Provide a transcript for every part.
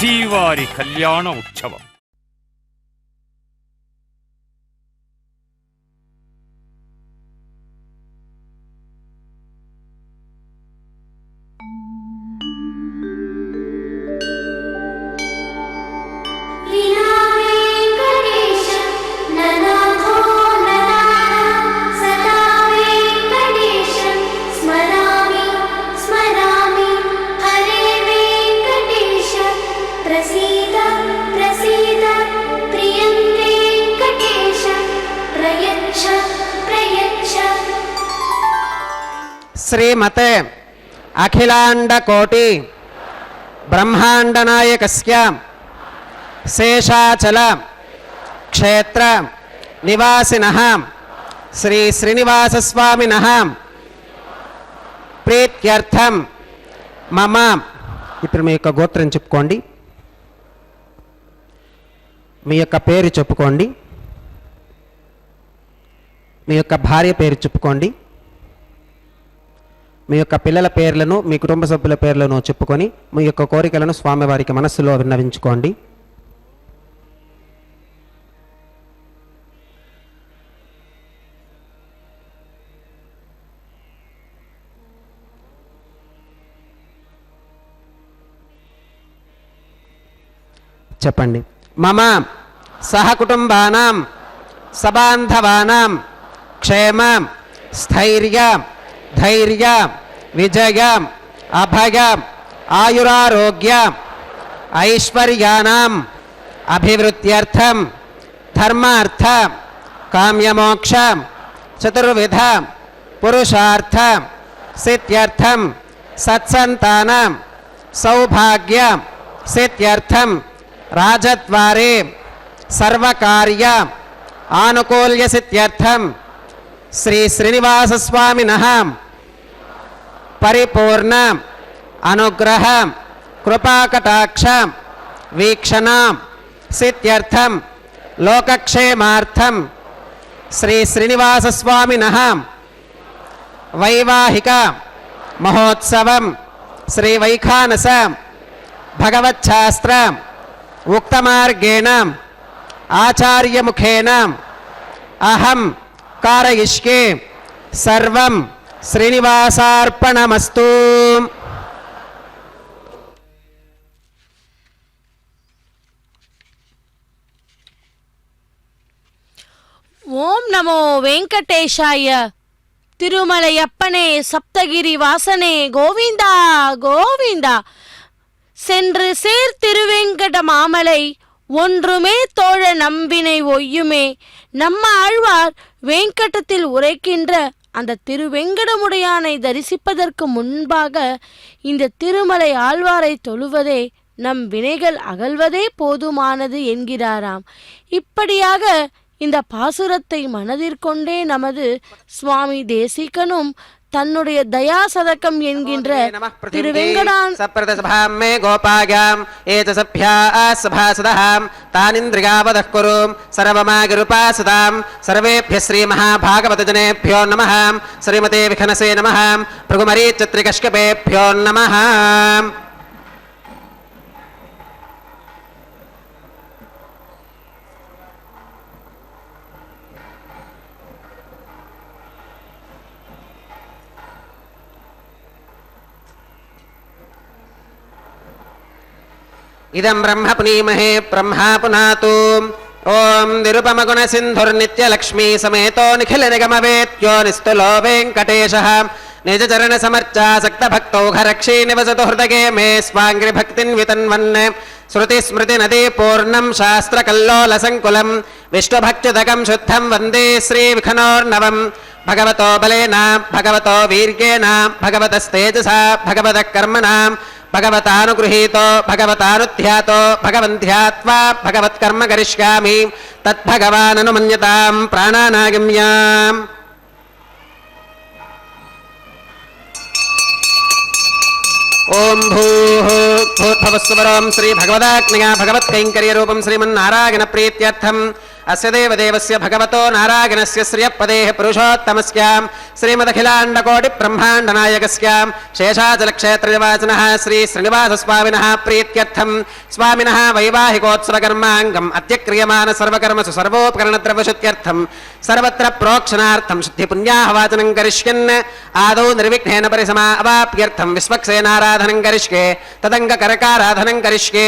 శ్రీవారి కళ్యాణ ఉత్సవం. శ్రీమతే అఖిలాండ కోటి బ్రహ్మాండ నాయకస్య శేషాచల క్షేత్ర నివాసినః శ్రీ శ్రీనివాస స్వామినః ప్రీత్యర్థం మమ. ఇప్పుడు మీ యొక్క గోత్రం చెప్పుకోండి, మీ యొక్క పేరు చెప్పుకోండి, మీ యొక్క భార్య పేరు చెప్పుకోండి, మీ యొక్క పిల్లల పేర్లను మీ కుటుంబ సభ్యుల పేర్లను చెప్పుకొని మీ యొక్క కోరికలను స్వామివారికి మనస్సులో విన్నవించుకోండి. చెప్పండి. మమ సహకుటుంబానాం సబాంధవానాం క్షేమ స్థైర్య ధైర్య విజయ అభయ ఆయురారోగ్య ఐశ్వర్యానాం అభివృద్ధ్యర్థం ధర్మార్థ కామ్యమోక్ష చతుర్విధ పురుషార్థ సిద్ధ్యర్థం సత్సంతాన సౌభాగ్య సిద్ధ్యర్థం రాజద్వారే సర్వకార్య ఆనుకూల్య సిద్ధ్యర్థం శ్రీ శ్రీనివాస స్వామినః పరిపూర్ణ అనుగ్రహ కృపాకటాక్ష వీక్షణ సిద్ధ్యర్థం లోకక్షేమార్థం శ్రీ శ్రీనివాస స్వామినః వైవాహిక మహోత్సవం శ్రీ వైఖానస భగవచ్ఛాస్త్ర ఉక్తమార్గేణ ఆచార్యముఖేన అహం కారయిష్యే సర్వం శ్రీనివాసార్పణమస్తు. ఓం నమో వెంకటేశాయ. திருமலையப்பனே சப்தகிரி வாசனே கோவிந்தா கோவிந்தா. சென்று சேர் திருவெங்கட மாமலை ஒன்றுமே தோழ நம்பினை ஒய்யுமே. நம்ம ஆழ்வார் வெங்கடத்தில் உரைக்கின்ற அந்த திருவெங்கடமுடையானை தரிசிப்பதற்கு முன்பாக இந்த திருமலை ஆழ்வாரை தொழுவதே நம் வினைகள் அகல்வதே போதுமானது என்கிறாராம். இப்படியாக இந்த பாசுரத்தை மனதிற்கொண்டே நமது சுவாமி தேசிகனும் தன்னுடைய தயாசதகம் என்கின்ற திருவெங்கடான் சப்ரதசபாமே கோபாகாம் ஏதசப்யாஸ்சபாசதஹாம் தானிந்திரியாவதः குரும் சர்வமாகிருபாசதாம் சர்வேभ्यः ஸ்ரீ மகாபாகவத ஜனேभ्यो நமः ஸ்ரீமதே விகனசே நமः பிரகுமரீ சத்ரிகஷ்கபேभ्यो நமः. इदं ब्रह्म पुनीमहे ब्रह्मा पुनातु. ओम निरुपमगुण सिंधुर्नित्यलक्ष्मी समेतो निखिल निगमवेत्यो निस्तुलो वेंकटेशः निजचरण समर्चासक्त भक्तौ घरक्षी निवसतु हृदये मे स्वांग्रि भक्तिं वितन्वन् श्रुति स्मृति नदी पूर्णं शास्त्र कल्लोल संकुलं विष्णुभक्त्युदकं शुद्धं वन्दे श्री विखनोर्नवं. भगवतो बलेन भगवतो वीर्येण भगवतस्तेजसा भगवतः कर्मणा भगवतानुगृहीतो भगवतानुध्यातो भगवन्ध्यात्वा भगवत्कर्म करिष्यामि तद्भगवाननुमन्यतां प्राणानागम्याम्. ओम भूः भूर्भुवस्सुवरं श्री भगवदाग्नया भगवत्कैङ्कर्यरूपं श्रीमन्नारायण प्रीत्यर्थं अस्य देवदेवस्य भगवतो नारायणस्य श्रियपदेः पुरुषोत्तमस्यां श्रीमदखिलाण्डकोटिब्रह्माण्डनायकस्यां शेषाचलक्षेत्रनिवासिनः श्री श्रीनिवासस्वामिनः प्रीत्यर्थं स्वामिनः वैवाहिकोत्सवकर्माङ्गम् अद्य क्रियमान सर्वकर्मसु सर्वोपकरणद्रव्यशुद्ध्यर्थं सर्वत्र प्रोक्षणार्थं शुद्धिपुण्याहवाचनं करिष्यन् आदौ निर्विघ्नेन परिसमा अवाप्यर्थं विश्वक्सेनाराधनं करिष्ये तदङ्गकरकाराधनं करिष्ये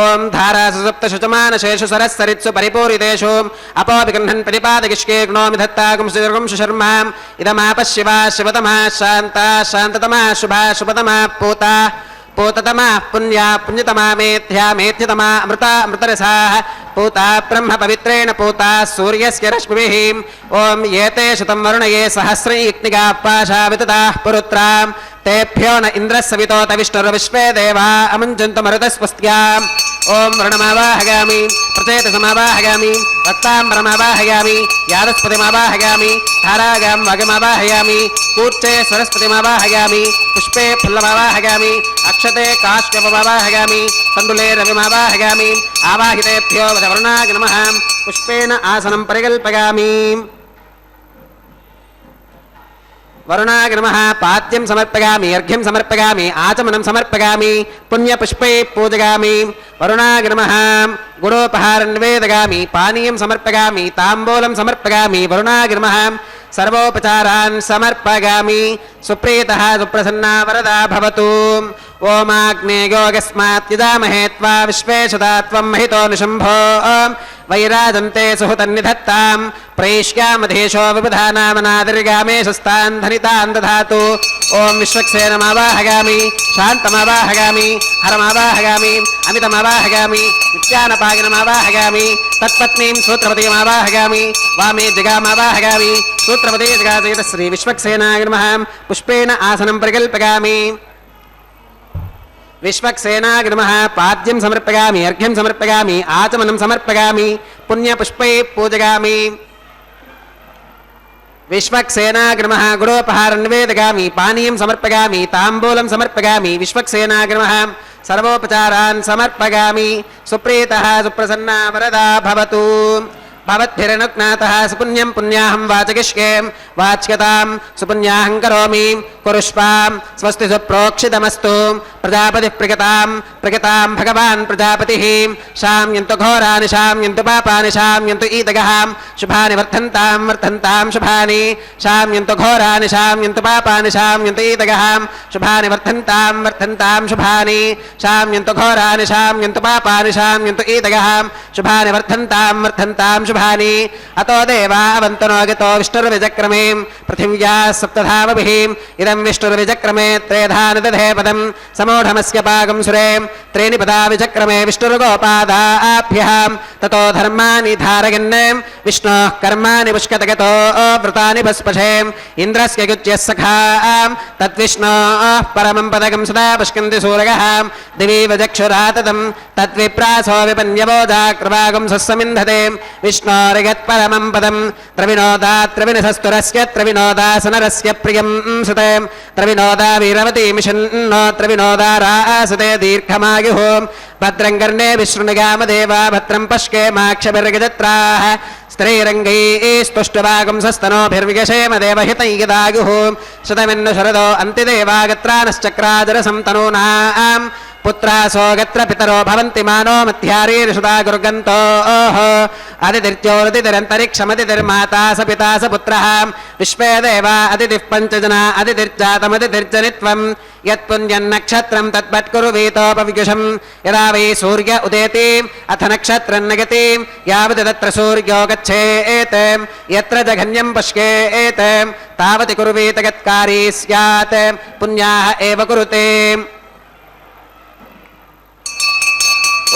ॐ धारासु सप्तशुचमानशेषु सरस्सरित्सु परिपूरितेषु अपोऽभिगृह्णन् प्रतिपादयिष्ये गुणोमि धत्तागुं सुशर्मां इदमापः शिवा शिवतमा शान्ता शान्ततमा शुभा शुभतमा पूता पूततमा पुण्या पुण्यतमा मेथ्या मेथ्यतमा अमृता अमृतरसाः पूता ब्रह्म पवित्रेण पूता सूर्यस्य रश्मिभिः ॐ एते शतं वरुणये सहस्रैक्निकाः पाशा वितताः पुरुत्रां तेभ्यो न इन्द्रस्सवितोत विष्णुर्विश्वे देवा अमुञ्चन्तु मरुतस्वस्त्याम् ॐ वरुणमावाहयामि प्रचेतसमावाहयामि रक्ताम्बरमावाहयामि यादस्पतिमावाहयामि धारागां वागमावाहयामि कूर्चे सरस्वतिमावाहयामि पुष्पे फुल्लमावाहयामि अक्षते काश्यपमावाहयामि तण्डुले रविमावाहयामि आवाहितेभ्यो वरुणाय नमः पुष्पेण आसनं परिकल्पयामि वरुणाय नमः पाद्यं समर्पयामि अर्घ्यं समर्पयामि आचमनं समर्पयामि पुण्यपुष्पै पूजयामि वरुणाय नमः गुडोपहारं निवेदयामि पानीयं समर्पयामि ताम्बूलं समर्पयामि वरुणाय नमः सर्वोपचारान् समर्पयामि सुप्रीतः सुप्रसन्ना वरदा भवतु ओमाग्नेयोगस्मात् यजामहे त्वा विश्वेशदा त्वं महितो निशम्भो वैराजन्ते सुहृतन्निधत्तां प्रैष्यामधेशो विबुधानामनादिर्गामेशस्तान् धनितान् दधातु ॐ विश्वक्सेनमावाहयामि शान्तमावाहयामि हरमावाहयामि अमितमावाहयामि नित्यानपागिनमावाहयामि तत्पत्नीं सूत्रपतिमावाहयामि वामे जगामावाहयामि सूत्रपति जगासहित श्री विश्वक्सेनाय नमः पुष्पेण आसनं परिकल्पयामि विश्वक्सेनाय नमः पाद्यं समर्पयामि अर्घ्यं समर्पयामि आचमनं समर्पयामि पुण्यपुष्पै पूजयामि विश्वक्सेनाय नमः गुडोपहारं निवेदयामि पानीयं समर्पयामि ताम्बूलं समर्पयामि विश्वक्सेनाय नमः सर्वोपचारान् समर्पयामि सुप्रीतः सुप्रसन्ना वरदा भवतु भवद्भिरनुज्ञातः सुपुण्यं पुण्याहं वाचयिष्ये वाच्यतां सुपुण्याहं करोमि कुरुष्वां स्वस्ति सुप्रोक्षितमस्तु प्रजापतिः प्रगतां भगवान् प्रजापतिः शाम्यन्तु घोराणि शाम्यन्तु पापानि शाम्यन्तु ईदगः शुभानि वर्धन्तां शुभानि शाम्यन्तु घोराणि शाम्यन्तु पापानि शाम्यन्तु ईदगः शुभानि वर्धन्तां शुभानि शाम्यन्तु घोराणि शाम्यन्तु पापानि शाम्यन्तु ईदगः शुभानि वर्धन्तां शुभानि अतो देवा अवन्तनो गतो विष्णुर्विचक्रमे पृथिव्याः सप्तधामभिः इदं विष्णुर्विचक्रमे त्रेधानि दधे पदं समूढमस्य पाकं सुरे त्रीणि पदा विचक्रमे विष्णुर्गोपादाभ्यः ततो धर्माणि धारयन् विष्णोः कर्माणि पुष्कतगतो व्रतानि भस्पशे इन्द्रस्य युज्यः सखा तद्विष्णोः परमं पदकं सदा पुष्कन्ति सूरयः दिवि वचक्षुराततं तद्विप्रासो विपन्यवोजाक्रवागं सस्समिन्धते विष्णोर्यत्परमं पदं त्रविनोदात्रविनसस्तुरस्य त्रविनोदासनरस्य प्रियं सुते त्रविनोदा वीरवती मिषन्नो त्रविनोदा रासते दीर्घमायुः भद्रं कर्णे विशृणुगामदेवा भद्रं पश्येमाक्षभिर्गजत्राः स्त्रीरङ्गैस्तुष्टुवागं सस्तनोभिर्विगशेम देवहितं यदायुः शतमिन्नु शरदो अन्तिदेवागत्रानश्चक्राजरसं तनूनां पुत्रासो गत्र पितरो भवन्ति मानो मध्यारीर्षुदा गुर्गन्तोः अदितिर्ज्योतिरिरन्तरिक्षमदितिर्माता स पिता स पुत्रः विश्वे देवा अदितिः पञ्चजना अदितिर्जातमदितिर्जनित्वं यत्पुण्यन्नक्षत्रं तद्वत्कुरु वीतोपविगुषं यदा वै सूर्य उदेति अथ नक्षत्रं नगति यावत् तत्र सूर्यो गच्छेत् यत्र जघन्यं पश्येत् तावति कुरुवीत गत्कारी स्यात् पुण्याः एव कुरुते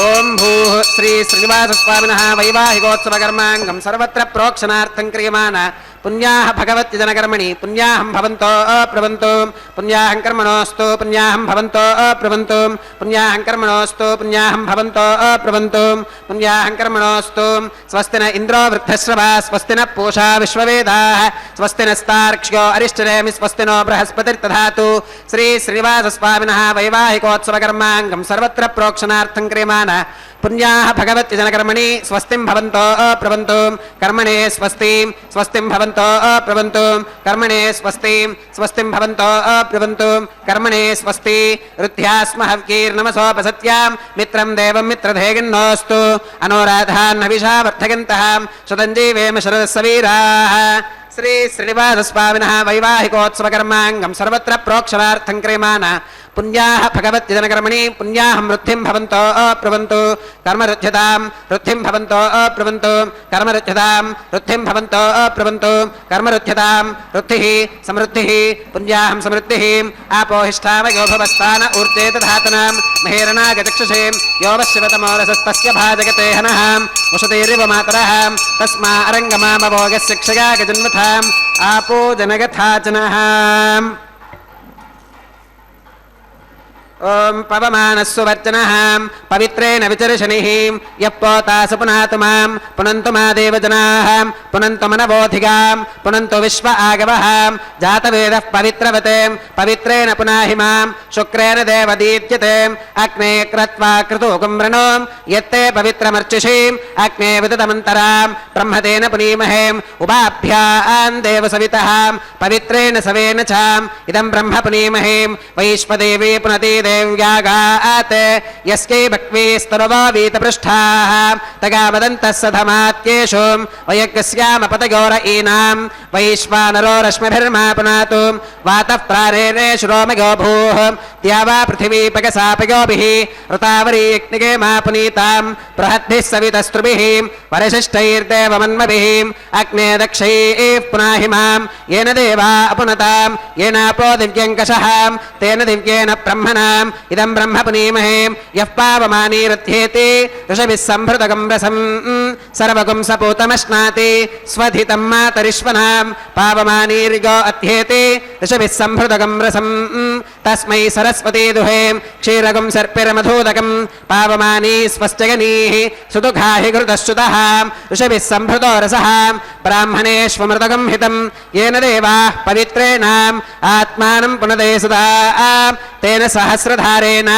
ओम भूः श्री श्रीनिवासस्वामिनः वैवाहिकोत्सवकर्माङ्गं सर्वत्र प्रोक्षणार्थं क्रियमाण पुण्याः भगवत्यजनकर्मणि पुण्याहं भवन्तो अप्रवन्तु पुण्याहं कर्मणोऽस्तु पुण्याहं भवन्तो अप्रवन्तु पुण्याहं कर्मणोऽस्तु पुण्याहं भवन्तो अप्रवन्तु पुण्याहं कर्मणोऽस्तु स्वस्ति न इन्द्रो वृद्धश्रवा स्वस्ति न पूषा विश्ववेदाः स्वस्ति नस्तार्क्ष्यो अरिष्टनेमि स्वस्ति नो बृहस्पतिर्दधातु श्री श्रीनिवासस्वामिनः वैवाहिकोत्सवकर्माङ्गं सर्वत्र प्रोक्षणार्थं क्रियमाण पुण्याः भगवत्यजनकर्मणि स्वस्तिं भवन्तो प्रवन्तु कर्मणे स्वस्तिं स्वस्तिं भवन्तो प्रवन्तु कर्मणे स्वस्तिं भवन्तो प्रवन्तु कर्मणे स्वस्ति ऋद्ध्यास्महव्यैर्नमसोपसत्यां मित्रं देवं मित्रधेगिन्नोऽस्तु अनोराधान्नविषा वर्धयन्तः सुतञ्जीवेम शरदस्सवीराः श्री श्रीनिवासस्वामिनः वैवाहिकोत्सवकर्माङ्गं सर्वत्र प्रोक्षणार्थं क्रियमाण पुण्याः भगवत्यजनकर्मणि पुण्याः वृद्धिं भवन्तो प्रवन्तु कर्मरुध्यतां वृद्धिं भवन्तो प्रवन्तु कर्मरुध्यतां वृद्धिं भवन्तो प्रवन्तु कर्मरुध्यतां वृद्धिः समृद्धिः पुण्याहं समृद्धिः आपोहिष्ठामयो भवस्तान ऊर्जे दधातनां महेरणागचक्षुषे यो वश्यवतमोरसस्तस्य भाजगते हनः वसतेरिव मातरः तस्मा अरङ्गमामभोगस्य क्षया गजन्वथाम् आपो जनगथाचनः ओम पवमानस्सु वर्चनः पवित्रेण विचर्षणिः यः पोतासु पुनातु मां पुनन्तु मा देवजनाः पुनन्तु मनवोधिगां पुनन्तु विश्व आगवः जातवेदः पवित्रवते पवित्रेण पुनाहि मां शुक्रेण देवदीत्यते अग्ने क्रत्वा क्रतुकं वृणो यत्ते पवित्रमर्चिषीम् अग्ने विदतमन्तरां ब्रह्मतेन पुनीमहे उभाभ्यां देवसवितः पवित्रेण सवेन चाम् इदं ब्रह्म पुनीमहे वैश्वदेवी पुनति देव्यागात् यस्यै भक्वेस्तरवा वीतपृष्ठाः तगावदन्तः सधमात्येषु वयज्ञस्यामपतयोर ईनां वैश्वानरो रश्मिभिर्मा पुनातु वातः प्रारेणे शुरोमयो भूः द्यावा पृथिवी पगसापयोभिः ऋतावरी यज्ञिके मा पुनीतां बृहद्भिः सवितस्त्रुभिः वरशिष्टैर्देवमन्मभिः अग्ने दक्षैः पुनाहि मां येन देवा अपुनतां येनापो दिव्यङ्कषः तेन दिव्येन ब्रह्मणाम् इदं ब्रह्म पुनीमहे यः पावमानीरथ्येति ऋषभिः सम्भृतकं रसम् सर्वगुं सपूतमश्नाति स्वधितं मातरिश्वनां पावमानीर्यो अध्येति ऋषभिः सम्भृतकं रसम् तस्मै सरस्वती दुहे क्षीरगुं सर्पिर्मधूदकं पावमानी स्वस्त्यगनीः सुदुःखाहि घृतश्रुतः ऋषभिः सम्भृतो रसः ब्राह्मणेष्वमृतकं हितं येन देवाः पवित्रेणाम् आत्मानं पुनदे सदा तेन सहस्रधारेण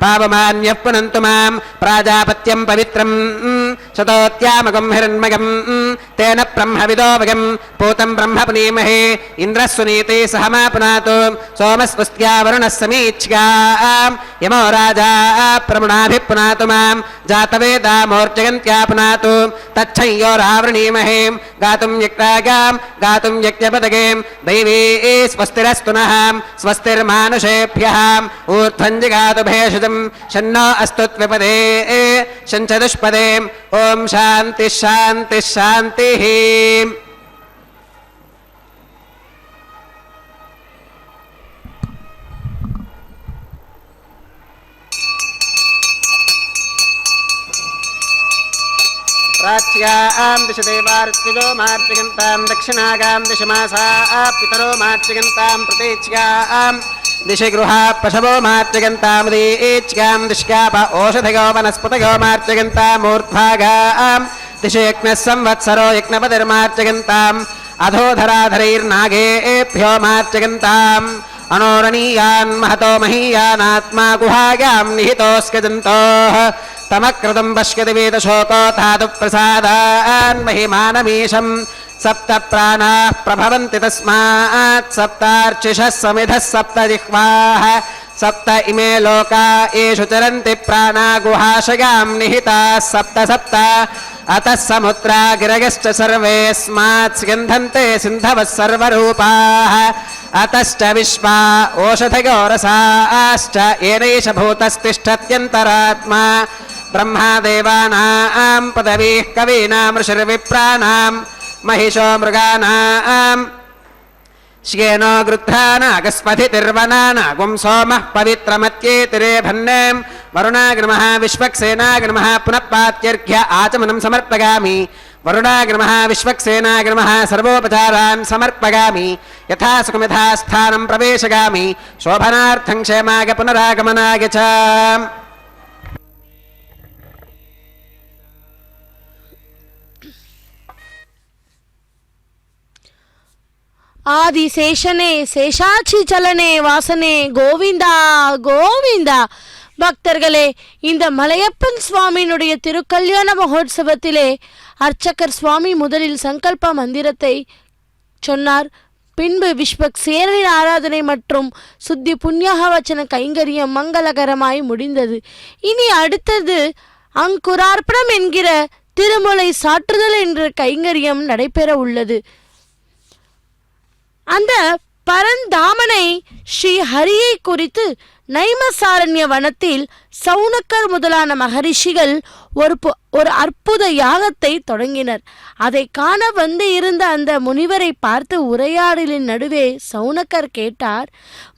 पावमान्यः पुनन्तु मां प्राजापत्यं पवित्रं शतोत्यामगं हिरण्मयं तेन ब्रह्मविदो वयं पूतं ब्रह्म पुनीमहे इन्द्रः सुनीते सह मा पुनातु सोमस्वस्त्या वरुणः समीच्यां यमो राजा प्रमुणाभिः पुनातु मां जातवेदामोर्जयन्त्या पुनातु तच्छंयोरावृणीमहे गातुं यज्ञागां गातुं यज्ञपदगे दैवी स्वस्तिरस्तु नः स्वस्तिर्मानुषेभ्यः ऊर्ध्वं जिगातु भेषजं शन्नो अस्तु त्विपदे शञ्चतुष्पदे ॐ शान्तिः शान्तिः शान्तिः प्राच्यां दिश देवार्तिजो मार्जयन्तां दक्षिणागां दिशमासा पितरो मार्जयन्तां प्रतीच्यां दिशि गृहा पशवो मार्जयन्तामुदीच्यां दिश्याप ओषधयो वनस्पतयो मार्जयन्तामूर्ध्वागां दिशि यज्ञः संवत्सरो यज्ञपतिर्मार्जयन्ताम् अधोधराधरैर्नागेभ्यो मार्जयन्ताम् अनोरणीयान् महतो महीयानात्मा गुहायां निहितोऽस्कजन्तोः तमकृतं पश्यति वेदशोको धातु प्रसादान् महिमानमीशम् सप्त प्राणाः प्रभवन्ति तस्मात् सप्तार्चिषः समिधः सप्त जिह्वाः सप्त इमे लोका येषु चरन्ति प्राणा गुहाशयां निहिताः सप्त सप्त अतः समुद्रा गिरयश्च सर्वेऽस्मात् स्यन्धन्ते सिन्धवः सर्वरूपाः अतश्च विश्वा ओषधयो रसाश्च येनैष भूतस्तिष्ठत्यन्तरात्मा ब्रह्मा देवानां पदवीः कवीनां ऋषिर्विप्राणां महिषो मृगाणां श्येनो गृध्रानागस्पथितिर्वनानागुं सोमः पवित्रमत्येतिरे भन्नें वरुणाग्निमः विश्वक्सेनाग्निमः पुनः पात्यर्घ्य आचमनं समर्पयामि वरुणाग्निमः विश्वक्सेनाग्निमः सर्वोपचारान् समर्पयामि यथा सुखमिथा स्थानं प्रवेशयामि शोभनार्थं क्षेमाय पुनरागमनाय च ఆదిశేషనే శేషాక్షి చలనే వాసనే గోవింద గోవింద பக்தர்களே, இந்த மலையப்பன் சுவாமியினுடைய திருக்கல்யாண மகோத்சவத்திலே அர்ச்சகர் சுவாமி முதலில் சங்கல்ப மந்திரத்தை சொன்னார். பின்பு விஸ்வக்சேனரின் ஆராதனை மற்றும் சுத்தி புண்ணியவச்சன கைங்கரியம் மங்களகரமாய் முடிந்தது. இனி அடுத்தது அங்குரார்ப்பணம் என்கிற திருமுலை சாற்றுதல் என்ற கைங்கரியம் நடைபெற உள்ளது. அந்த பரந்தாமனை ஸ்ரீ ஹரியை குறித்து நைமசாரண்ய வனத்தில் சவுனக்கர் முதலான மகரிஷிகள் ஒரு அற்புத யாகத்தை தொடங்கினர். அதை காண வந்து இருந்த அந்த முனிவரை பார்த்து உரையாடலின் நடுவே சவுனக்கர் கேட்டார்,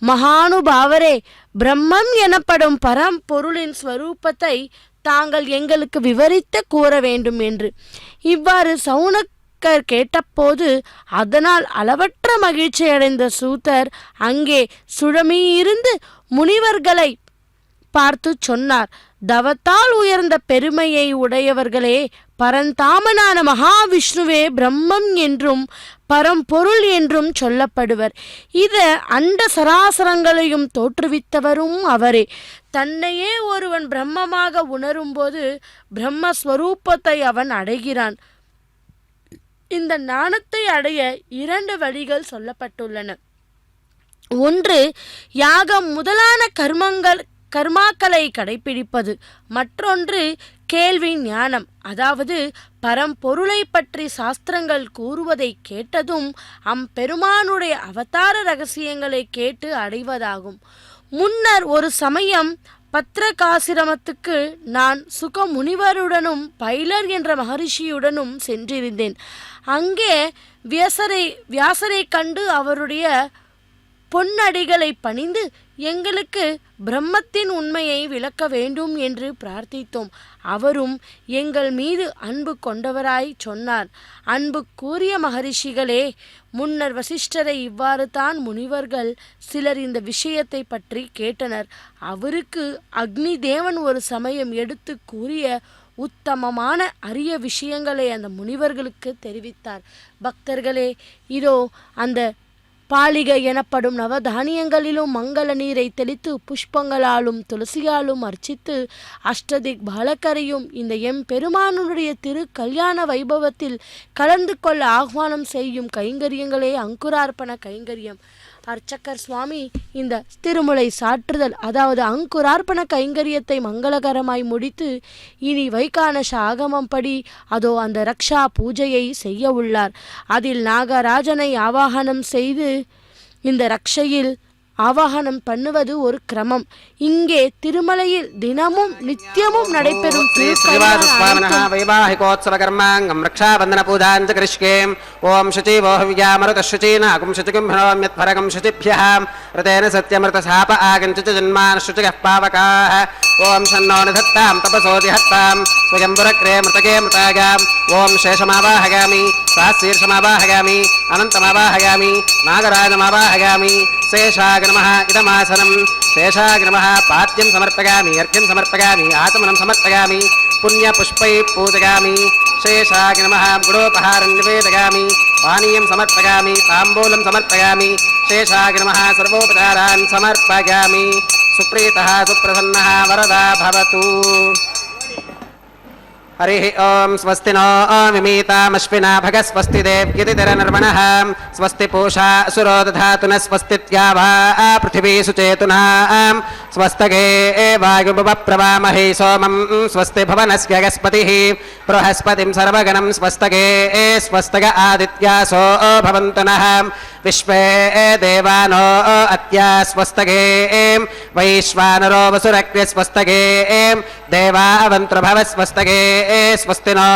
மகானுபாவரே, பிரம்மம் எனப்படும் பரம்பொருளின் ஸ்வரூபத்தை தாங்கள் எங்களுக்கு விவரித்து கூற வேண்டும் என்று. இவ்வாறு சவுனக்கர் கேட்டபோது அதனால் அளவற்ற மகிழ்ச்சி அடைந்த சூதர் அங்கே சுழமியிருந்து முனிவர்களை பார்த்து சொன்னார், தவத்தால் உயர்ந்த பெருமையை உடையவர்களே, பரந்தாமனான மகாவிஷ்ணுவே பிரம்மம் என்றும் பரம்பொருள் என்றும் சொல்லப்படுவர். இத அண்ட சராசரங்களையும் தோற்றுவித்தவரும் அவரே. தன்னையே ஒருவன் பிரம்மமாக உணரும்போது பிரம்மஸ்வரூபத்தை அவன் அடைகிறான். இந்த ஞானத்தை அடைய 2 வழிகள் சொல்லப்பட்டுள்ளன. ஒன்று, யாகம் முதலான கர்மாக்களை கடைபிடிப்பது. மற்றொன்று கேள்வி ஞானம், அதாவது பரம்பொருளை பற்றி சாஸ்திரங்கள் கூறுவதை கேட்டதும் அம்பெருமானுடைய அவதார ரகசியங்களை கேட்டு அடைவதாகும். முன்னர் ஒரு சமயம் பத்ரகாசிரமத்துக்கு நான் சுக முனிவருடனும் பைலர் என்ற மகரிஷியுடனும் சென்றிருந்தேன். அங்கே வியாசரை கண்டு அவருடைய பொன்னடிகளை பணிந்து எங்களுக்கு பிரம்மத்தின் உண்மையை விளக்க வேண்டும் என்று பிரார்த்தித்தோம். அவரும் எங்கள் மீது அன்பு கொண்டவராய் சொன்னார், அன்பு கூறிய மகரிஷிகளே, முன்னர் வசிஷ்டரை இவ்வாறு தான் முனிவர்கள் சிலர் இந்த விஷயத்தை பற்றி கேட்டனர். அவருக்கு அக்னி தேவன் ஒரு சமயம் எடுத்து கூறிய உத்தமமான அரிய விஷயங்களை அந்த முனிவர்களுக்கு தெரிவித்தார். பக்தர்களே, இதோ அந்த பாலிகை எனப்படும் நவதானியங்களிலும் மங்கள நீரை தெளித்து புஷ்பங்களாலும் துளசியாலும் அர்ச்சித்து அஷ்டதிக் பாலக்கரையும் இந்த பெருமானுடைய திரு கல்யாண வைபவத்தில் கலந்து கொள்ள ஆஹ்வானம் செய்யும் கைங்கரியங்களே அங்குரார்ப்பண கைங்கரியம். அர்ச்சகர் சுவாமி இந்த திருமுலை சாற்றுதல், அதாவது அங்குரார்ப்பண கைங்கரியத்தை மங்களகரமாய் முடித்து இனி வைகானச ஆகமம் படி அதோ அந்த ரக்ஷா பூஜையை செய்ய உள்ளார். அதில் நாகராஜனை ஆவாகனம் செய்து இந்த ரக்ஷையில் ஆவாகனம் பண்ணுவது ஒரு கிரமம். இங்கே திருமலையில் தினமும் நித்தியமும் நடைபெறும் வைவாஹிகோத்சவகர்மாங்கம் ரக்ஷாபந்தன பூஜாஞ்ச கிருஷ்கே. ஓம் சுச்சிவோ ஹவ்யாமருத சுச்சீனாகும் சுச்சிகும்ஹரோம்யத்பரகம் சுச்சிभ्यः ரிதேன சத்யமிருத சாப ஆகஞ்சுச்ச ஜன்மான் சுச்சிகः பாவகாः. ஓம் ஷன்னோ நிதத்தாம் தபசோதி ஹத்தாம் ஸ்வயம்புரக்ரே மிருதகே மிருதாகாம். ஓம் சேஷமாவாஹகாமி சாஸ்சீர்ஷமாவாஹகாமி அனந்தமாவாஹகாமி நாகராஜமாவாஹகாமி. சேஷாக நமः இதமாசனம். சேஷாக நமः பாத்யம் சமர்ப்பயாமி, அர்घ्यं சமர்ப்பயாமி, ஆசமனம் சமர்ப்பயாமி, புண்ணியபுஷ்பை பூஜயாமி. சேஷாக நமः குடோபஹாரம் நிவேதயாமி, பானீயம் சமர்ப்பயாமி, தாம்பூலம் சமர்ப்பயாமி. சேஷாக நமः சர்வோபசாரான் சமர்ப்பயாமி. சுப்ரீதः சுப்ரசன்னः வரதா பவது. हरिः ओं स्वस्ति नो विमीतामश्विना भगः स्वस्ति देव्यतिरनर्मणः स्वस्ति पूषा असुरो दधातु न स्वस्तित्यावा पृथिवी सुचेतुना स्वस्तगे वायुभवप्रवामहे सोमं स्वस्ति भवनस्य गस्पतिः बृहस्पतिं सर्वगणं स्वस्तगे स्वस्तग आदित्यासो भवन्तु नः विश्वे देवानो अत्या स्वस्तगे वैश्वानरो वसुरग्रे स्वस्तगे देवावन्त्रभव स्वस्तगे स्वस्ति नो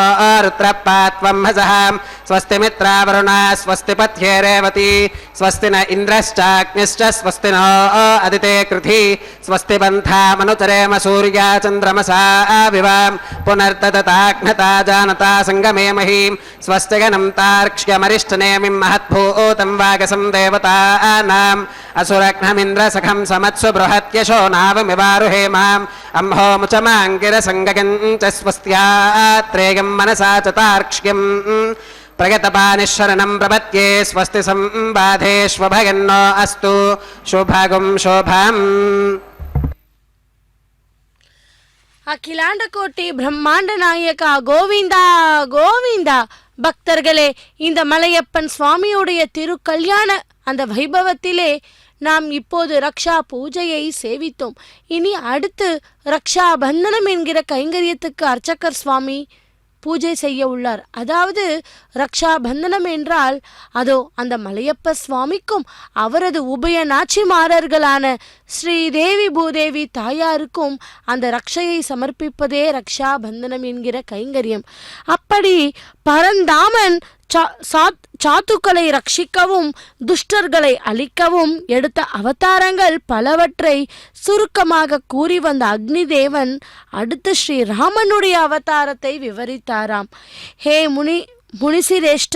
रुद्रपात्वं हसः स्वस्ति मित्रावरुणा स्वस्ति पथ्ये रेवती स्वस्ति न इन्द्रश्चाग्निश्च स्वस्ति नो अदिते कृधि स्वस्ति बन्धामनुचरेम सूर्या चन्द्रमसा विवां पुनर्ददताघ्नता जानता सङ्गमे महीं स्वस्ति गणं तार्क्ष्यमरिष्टनेमिं महद्भूतं वागसं देवतानाम् असुरघ्नमिन्द्रसखं समत्सु बृहत्यशो नावमिवारुहे माम् अम्होमुचमाङ्गिरसङ्गगं च स्वस्त्यात्रेयं मनसा च तार्क्ष्यं प्रगतपानिशरणं प्रपद्ये स्वस्ति संबाधेष्वभगन्नो अस्तु शुभगुं शोभम्. அகிலாண்ட கோட்டி பிரம்மாண்ட நாயகா கோவிந்தா கோவிந்தா. பக்தர்களே, இந்த மலையப்பன் சுவாமியுடைய திருக்கல்யாண அந்த வைபவத்திலே நாம் இப்போது ரக்ஷா பூஜையை சேவித்தோம். இனி அடுத்து ரக்ஷா பந்தனம் என்கிற கைங்கரியத்துக்கு அர்ச்சகர் சுவாமி பூஜை செய்ய உள்ளார். அதாவது ரக்ஷா பந்தனம் என்றால் அதோ அந்த மலையப்ப சுவாமிக்கும் அவரது உபய நாச்சிமாரர்களான ஸ்ரீதேவி பூதேவி தாயாருக்கும் அந்த ரக்ஷையை சமர்ப்பிப்பதே ரக்ஷா பந்தனம் என்கிற கைங்கரியம். அப்படி பரந்தாமன் சாத்துக்களை ரட்சிக்கவும் துஷ்டர்களை அழிக்கவும் எடுத்த அவதாரங்கள் பலவற்றை சுருக்கமாக கூறி வந்த அக்னி தேவன் அடுத்து ஸ்ரீராமனுடைய அவதாரத்தை விவரித்தாராம். ஹே முனிசிரேஷ்ட,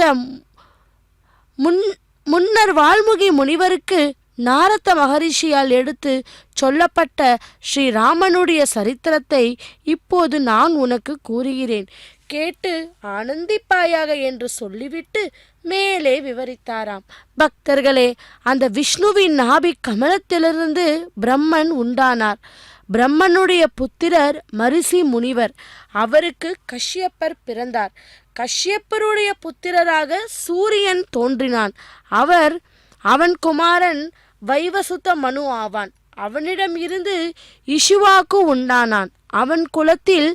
முன்னர் வால்மீகி முனிவருக்கு நாரத மகரிஷியால் எடுத்து சொல்லப்பட்ட ஸ்ரீராமனுடைய சரித்திரத்தை இப்போது நான் உனக்கு கூறுகிறேன், கேட்டு ஆனந்திப்பாயாக என்று சொல்லிவிட்டு மேலே விவரித்தாராம். பக்தர்களே, அந்த விஷ்ணுவின் நாபி கமலத்திலிருந்து பிரம்மன் உண்டானார். பிரம்மனுடைய புத்திரர் மரிசி முனிவர். அவருக்கு கஷ்யப்பர் பிறந்தார். கஷ்யப்பருடைய புத்திரராக சூரியன் தோன்றினான். அவன் குமாரன் வைவசுத்த மனு ஆவான். அவனிடம் இருந்து இஷுவாக்கு உண்டானான். அவன் குலத்தில்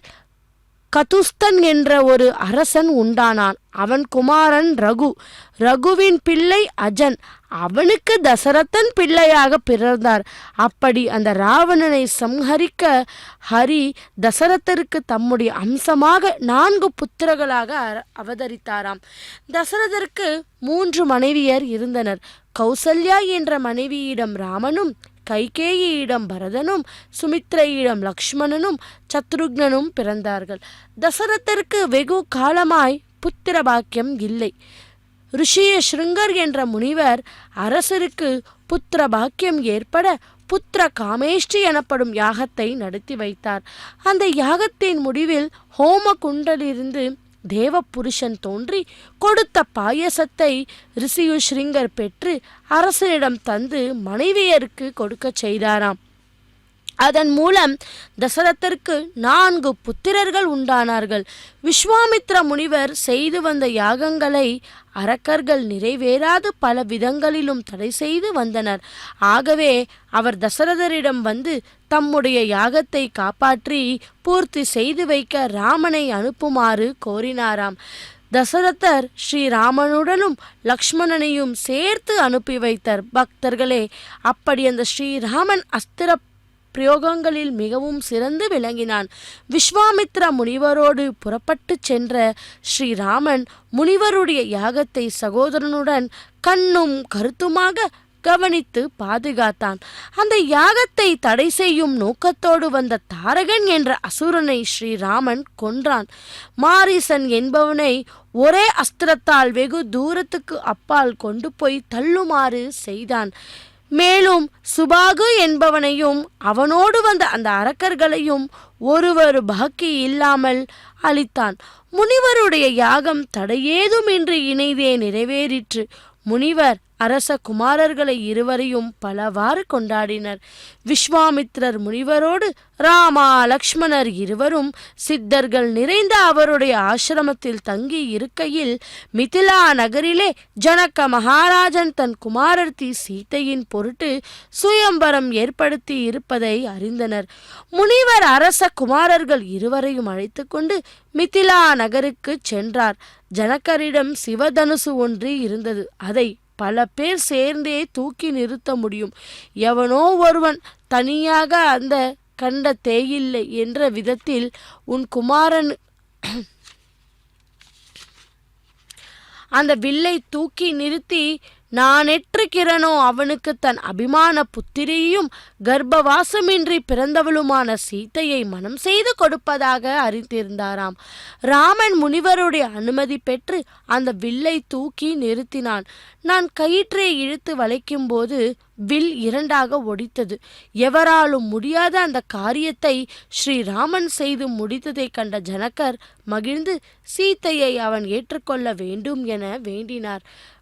கதுஸ்தன் என்ற ஒரு அரசன் உண்டானான். அவன் குமாரன் ரகு. ரகுவின் பிள்ளை அஜன். அவனுக்கு தசரதன் பிள்ளையாக பிறந்தார். அப்படி அந்த ராவணனை சம்ஹரிக்க ஹரி தசரதருக்கு தம்முடைய அம்சமாக 4 புத்திரர்களாக அவதரித்தாராம். தசரதருக்கு 3 மனைவியர் இருந்தனர். கௌசல்யா என்ற மனைவியிடம் ராமனும், கைகேயியிடம் பரதனும், சுமித்ரையிடம் லக்ஷ்மணனும் சத்ருக்னனும் பிறந்தார்கள். தசரதருக்கு வெகு காலமாய் புத்திர பாக்கியம் இல்லை. ரிஷிய ஸ்ருங்கர் என்ற முனிவர் அரசருக்கு புத்திர பாக்கியம் ஏற்பட புத்திர காமேஷ்டி எனப்படும் யாகத்தை நடத்தி வைத்தார். அந்த யாகத்தின் முடிவில் ஹோம குண்டலிருந்து தேவ புருஷன் தோன்றி கொடுத்த பாயசத்தை ரிஷியு ஸ்ருங்கர் பெற்று அரசனிடம் தந்து மனைவியருக்கு கொடுக்க செய்தாராம். அதன் மூலம் தசரதற்கு 4 புத்திரர்கள் உண்டானார்கள். விஸ்வாமித்ர முனிவர் செய்து வந்த யாகங்களை அரக்கர்கள் நிறைவேறாது பல விதங்களிலும் தடை செய்து வந்தனர். ஆகவே அவர் தசரதரிடம் வந்து தம்முடைய யாகத்தை காப்பாற்றி பூர்த்தி செய்து வைக்க ராமனை அனுப்புமாறு கோரினாராம். தசரதர் ஸ்ரீராமனுடனும் லக்ஷ்மணனையும் சேர்த்து அனுப்பி வைத்தார். பக்தர்களே, அப்படி அந்த ஸ்ரீராமன் அஸ்திர பிரயோகங்களில் மிகவும் சிறந்து விளங்கினான். விஸ்வாமித்ர முனிவரோடு புறப்பட்டு சென்ற ஸ்ரீராமன் முனிவருடைய யாகத்தை சகோதரனுடன் கண்ணும் கருத்துமாக கவனித்து பாதுகாத்தான். அந்த யாகத்தை தடை செய்யும் நோக்கத்தோடு வந்த தாரகன் என்ற அசுரனை ஸ்ரீராமன் கொன்றான். மாரீசன் என்பவனை ஒரே அஸ்திரத்தால் வெகு தூரத்துக்கு அப்பால் கொண்டு போய் தள்ளுமாறு செய்தான். மேலும் சுபாகு என்பவனையும் அவனோடு வந்த அந்த அரக்கர்களையும் ஒருவர் பாக்கி இல்லாமல் அழித்தான். முனிவருடைய யாகம் தடையேதுமின்றி இணைதே நிறைவேறிற்று. முனிவர் அரச குமாரர்களை இருவரையும் பலவாறு கொண்டாடினர். விஸ்வாமித்ரர் முனிவரோடு ராமா லக்ஷ்மணர் இருவரும் சித்தர்கள் நிறைந்த அவருடைய ஆசிரமத்தில் தங்கி இருக்கையில் மிதிலா நகரிலே ஜனக மகாராஜன் தன் குமாரர்த்தி சீதையின் பொருட்டு சுயம்பரம் ஏற்படுத்தி இருப்பதை அறிந்தனர். முனிவர் அரச குமாரர்கள் இருவரையும் அழைத்து கொண்டு மிதிலா நகருக்கு சென்றார். ஜனகரிடம் சிவதனுசு ஒன்று இருந்தது. அதை பல பேர் சேர்ந்தே தூக்கி நிறுத்த முடியும். எவனோ ஒருவன் தனியாக அந்த கண்ட தேயில்லை என்ற விதத்தில் உன் குமாரன் அந்த வில்லை தூக்கி நிறுத்தி நானெற்றுக்கிறனோ அவனுக்கு தன் அபிமான புத்திரியையும் கர்ப்பவாசமின்றி பிறந்தவளுமான சீதையை மனம் செய்து கொடுப்பதாக அறிந்திருந்தாராம். ராமன் முனிவருடைய அனுமதி பெற்று அந்த வில்லை தூக்கி நிறுத்தினான். நான் கயிற்றை இழுத்து வளைக்கும் போது வில் இரண்டாக ஒடித்தது. எவராலும் முடியாத அந்த காரியத்தை ஸ்ரீராமன் செய்து முடித்ததை கண்ட ஜனகர் மகிழ்ந்து சீத்தையை அவன் ஏற்றுக்கொள்ள வேண்டும் என வேண்டினார்.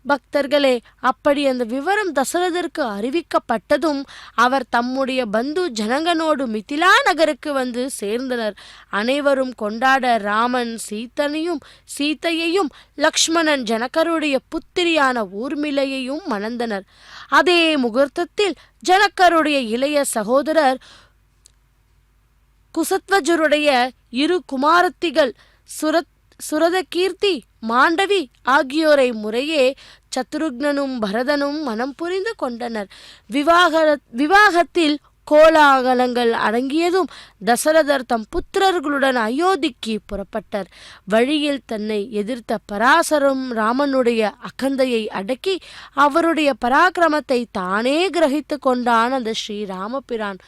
பக்தர்களே, அப்படி அந்த விவரம் தசரதற்கு அறிவிக்கப்பட்டதும் அவர் தம்முடைய பந்து ஜனகனோடு மிதிலா நகருக்கு வந்து சேர்ந்தனர். அனைவரும் கொண்டாட ராமன் சீத்தையையும் லக்ஷ்மணன் ஜனகருடைய புத்திரியான ஊர்மிளையையும் மணந்தனர். அதே முகூர்த்தத்தில் ஜனகருடைய இளைய சகோதரர் குசத்வஜருடைய இரு குமாரத்திகள் சுரதகீர்த்தி மாண்டவி ஆகியோரை முறையே சத்ருக்னனும் பரதனும் மனம் புரிந்து கொண்டனர். விவாகத்தில் கோலாகலங்கள் அடங்கியதும் தசரதர் தம் புத்திரர்களுடன் அயோத்திக்கு புறப்பட்டார். வழியில் தன்னை எதிர்த்த பராசரம் ராமனுடைய அகந்தையை அடக்கி அவருடைய பராக்கிரமத்தை தானே கிரகித்து கொண்டான் அந்த ஸ்ரீராமபிரான்.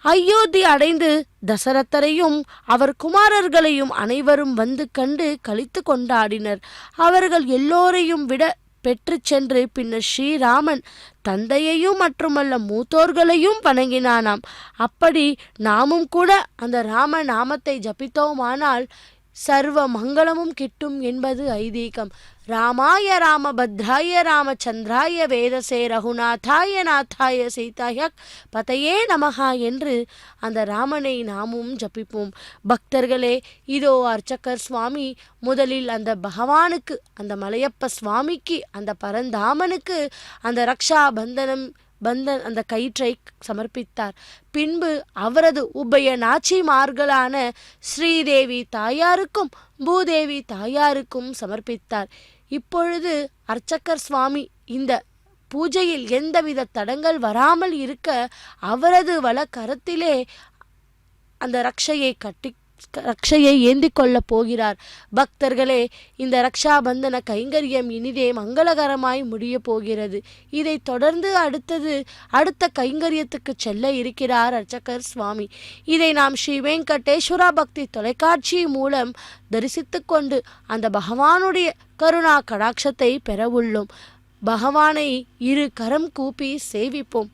அயோத்தி அடைந்து தசரதரையும் அவர் குமாரர்களையும் அனைவரும் வந்து கண்டு களித்து கொண்டாடினர். அவர்கள் எல்லோரையும் விட பெற்று சென்று பின்னர் ஸ்ரீராமன் தந்தையையும் மட்டுமல்ல மூத்தோர்களையும் வணங்கினானாம். அப்படி நாமும் கூட அந்த ராம நாமத்தை ஜபித்தோமானால் சர்வ மங்களமும் கிட்டும் என்பது ஐதீகம். ராமாய ராமபத்ராய ராமச்சந்திராய வேதசே ரகுநாதாய நாதாய சீதாய பதையே நமகா என்று அந்த ராமனை நாமும் ஜபிப்போம். பக்தர்களே, இதோ அர்ச்சகர் சுவாமி முதலில் அந்த பகவானுக்கு, அந்த மலையப்ப சுவாமிக்கு, அந்த பரந்தாமனுக்கு அந்த ரக்ஷா அந்த கயிற்றை சமர்ப்பித்தார். பின்பு அவரது உபய நாச்சிமார்களான ஸ்ரீதேவி தாயாருக்கும் பூதேவி தாயாருக்கும் சமர்ப்பித்தார். இப்பொழுது அர்ச்சகர் சுவாமி இந்த பூஜையில் எந்தவித தடங்கள் வராமல் இருக்க அவரது வலக்கரத்திலே அந்த ரக்ஷையை ஏந்தி கொள்ளப் போகிறார். பக்தர்களே, இந்த ரக்ஷாபந்தன கைங்கரியம் இனிதே மங்களகரமாய் முடிய போகிறது. இதை தொடர்ந்து அடுத்த கைங்கரியத்துக்கு செல்ல இருக்கிறார் அர்ச்சகர் சுவாமி. இதை நாம் ஸ்ரீ வெங்கடேஸ்வரா பக்தி தொலைக்காட்சி மூலம் தரிசித்து கொண்டு அந்த பகவானுடைய கருணா கடாட்சத்தை பெறவுள்ளோம். பகவானை இரு கரம் கூப்பி சேவிப்போம்.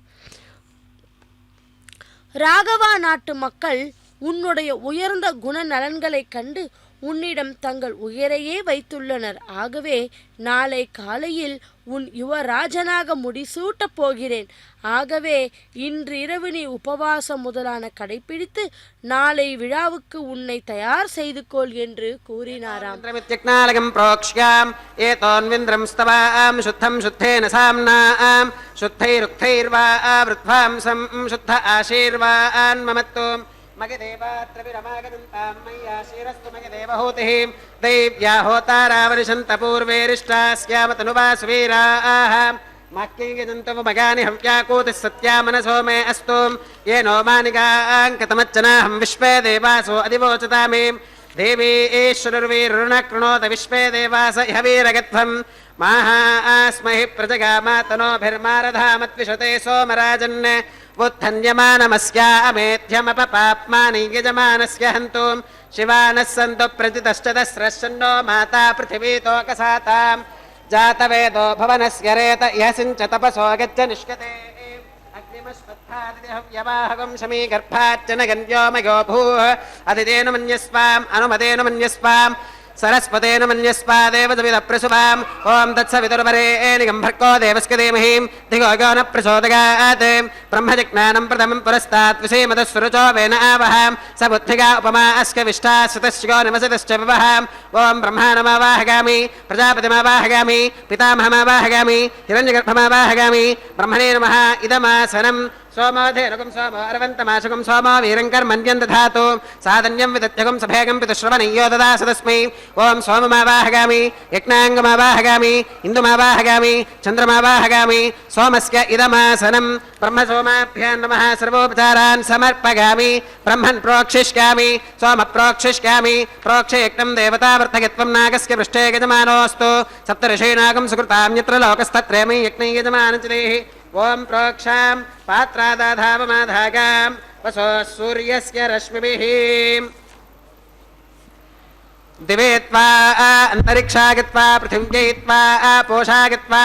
ராகவா நாட்டு மக்கள் உன்னுடைய உயர்ந்த குணநலன்களைக் கண்டு உன்னிடம் தங்கள் உயிரையே வைத்துள்ளனர். ஆகவே நாளை காலையில் உன் யுவராஜனாக முடிசூட்டப் போகிறேன். ஆகவே இன்று இரவு நீ உபவாசம் முதலான கடைபிடித்து நாளை விழாவுக்கு உன்னை தயார் செய்து கொள் என்று கூறினாராம். मगदेवात्रविरमागदन्तामय्याशीरस्तु दैव्या होतारावरिशन्त पूर्वेरिष्टास्यामतनुवासुवीराः माक्यजन्तवमगानि हव्याकूतिः सत्या मनसो मे अस्तु येनो मानिकाङ्कतमच्चनाहं विश्वे देवासो अधिवोचता मे देवी ईश्वरर्वीरुणकृणोत विश्वे देवास इह वीरगत्वम् माहास्महि प्रजगामातनोभिर्मारधामत्विषते सोमराजन् उत्थन्यमानमस्यामेध्यमपपाप्मानि यजमानस्य हन्तु शिवानः सन्तु प्रतितश्च दस्रश्चन्नो माता पृथिवीतोकसाताम् जातवेदो भवनस्य रेत इह सिञ्च तपसो गच्छ निष्कते अग्निमश्वत्थादिहव्यवाहकं शमीगर्भाच्च न गन्व्योमयो भूः अदितेनु मन्यस्वाम् अनुमतेनु मन्यस्वाम् सरस्वतेन मन्यस्पादेव प्रसुभाम् ओं तत्सवितुर्वरेण्यं भर्गो देवस्य धीमहि धियो यो न प्रचोदयात् ब्रह्मजिज्ञानं प्रथमं पुरस्तात् विषेमतः वेन आवहाम् स बुद्धिगा उपमा अस्य विष्टा सुतस्यो निमसतश्च विवहाम् ओं ब्रह्माणमावाहयामि प्रजापतिमावाहयामि पितामहमावाहयामि हिरण्यगर्भमावाहयामि ब्रह्मणे नमः इदमासनम् सोमोधेनुकं सोमो अरवन्तमाशकं सोमो वीरङ्कर्मण्यं दधातु साधन्यं विदत्यकं सभेगं पितुश्रवणीयो ददासु तस्मै ओं सोममावाहयामि यज्ञाङ्गमावाहयामि इन्दुमावाहयामि चन्द्रमावाहयामि सोमस्य इदमासनं ब्रह्मसोमाभ्यां नमः सर्वोपचारान् समर्पयामि ब्रह्मन् प्रोक्षिष्यामि सोम प्रोक्षिष्यामि प्रोक्षयज्ञं देवतावर्धयत्वं नागस्य पृष्ठे यजमानोऽस्तु सप्तऋषीणागं सुकृतां यत्र लोकस्तत्रेमि यज्ञै यजमानचिदेः ओं प्रोक्षां पात्रादाधावमाधागां वसो सूर्यस्य रश्मिभिः दिवे त्वा अंतरिक्षा गत्वा पृथिव्यै त्वा पोषा गत्वा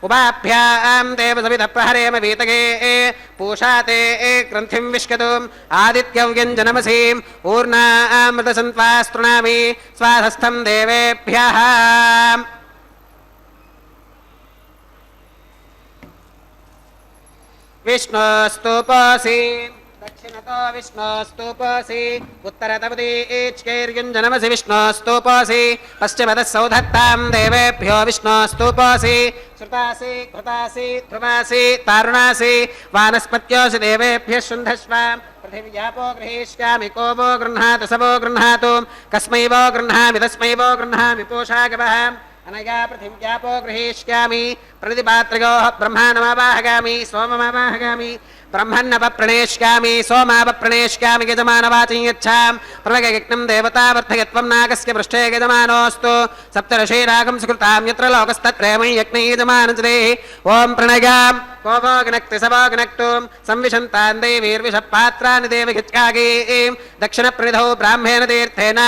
उपाभ्यां देवसवितः प्रहरेम वीतगे पूषा ते ग्रन्थिं विष्कतुम् आदित्यव्यञ्जनमसीम् ऊर्णामृतसन्त्वा स्तृणामि स्वाधस्थं देवेभ्यः विष्णोस्तुपोऽसि दक्षिणतो विष्णोस्तुपोऽसि उत्तरतमुदीच्कैर्युञ्जनमसि विष्णोस्तुपोऽसि पश्चिमतः सौधत्तां देवेभ्यो विष्णोस्तुपोऽसि श्रुतासि घृतासि ध्रुवासि तारुणासि वानस्पत्योऽसि देवेभ्यः शुन्धस्व पृथिव्यापो गृहीष्यामि को वो गृह्णातु स वो गृह्णातु कस्मै वो गृह्णामि तस्मै वो गृह्णामि पूषा गवः अनया पृथिव्यापो गृहीष्यामि प्रतिपात्रयोः ब्रह्माणमावाहगामि सोममावाहगामि ब्रह्मन्नवप्रणेष्यामि सोमावप्रणेष्यामि यजमानवाचं यच्छां प्रलययज्ञं देवतावर्धयत्वं नागस्य पृष्ठे यजमानोऽस्तु सप्तऋषीरागं सुकृतां यत्र लोकस्तत्रयमयि यज्ञै यजमानजदेः ॐ प्रणयां को वो गनक्ति स वो गनक्तु संविशन्तां देवीर्विषपात्राणि देवगित्यागीं दक्षिणप्रणिधौ ब्राह्मेण तीर्थेन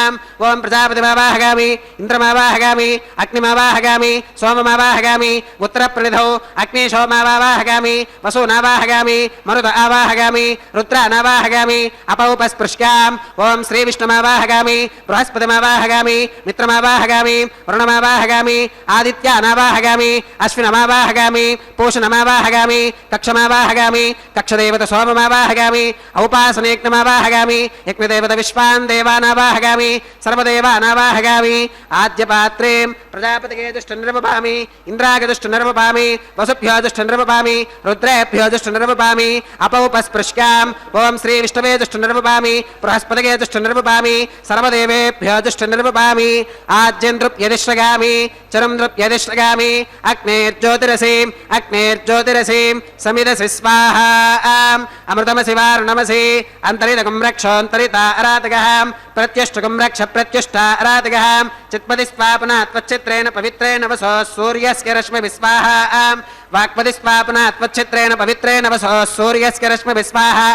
ॐ प्रजापतिमावाहगामि इन्द्रमावाहगामि अग्निमावाहगामि सोममावाहगामि उत्तरप्रणिधौ अग्निशोमावाहगामि वसूनावाहगामि मरुत आवाहगामि रुद्रानावाहगामि अपौपस्पृश्याम् ॐ श्रीविष्णुमावाहगामि बृहस्पतिमावाहगामि मित्रमावाहगामि वरुणमावाहगामि आदित्यानावाहगामि अश्विनमावाहगामि पूषणमावाहगामि कक्षमावाहगामि कक्षदेवत सोममावाहगामि औपासनेज्ञमावाहगामि यज्ञदेवत विश्वान् देवानावाहगामि सर्वदेवानावाहगामि आद्यपात्रे प्रजापतिगे दुष्टनिर्वपामि इन्द्रागे दुष्टनिर्वपामि वसुभ्यो दुष्टनिर्वपामि रुद्रेभ्यो दुष्टनिर्वपामि अपौपस्पृश्याम् ॐ श्रीविष्णवे दुष्टनिर्वपामि बृहस्पतिगे दुष्टनिर्वपामि सर्वदेवेभ्यो दुष्टनिर्वपामि आज्यं द्रुप्यदिश्रगामि चरं द्रुप्यदिश्रगामि अग्नेर्ज्योतिरसीं समिदसि स्वाहा अमृतमसि वारुणमसि अन्तरिदकं रक्षोऽन्तरिता अरातगः प्रत्युष्टकं रक्ष प्रत्युष्टा अरातगः चित्पदि स्वापना त्वच्चित्रेण पवित्रेण वसो सूर्यस्य रश्मिभिः स्वाहा वाक्पदि स्वापना त्वच्चित्रेण पवित्रेण वसो सूर्यस्य रश्मिभिः स्वाहा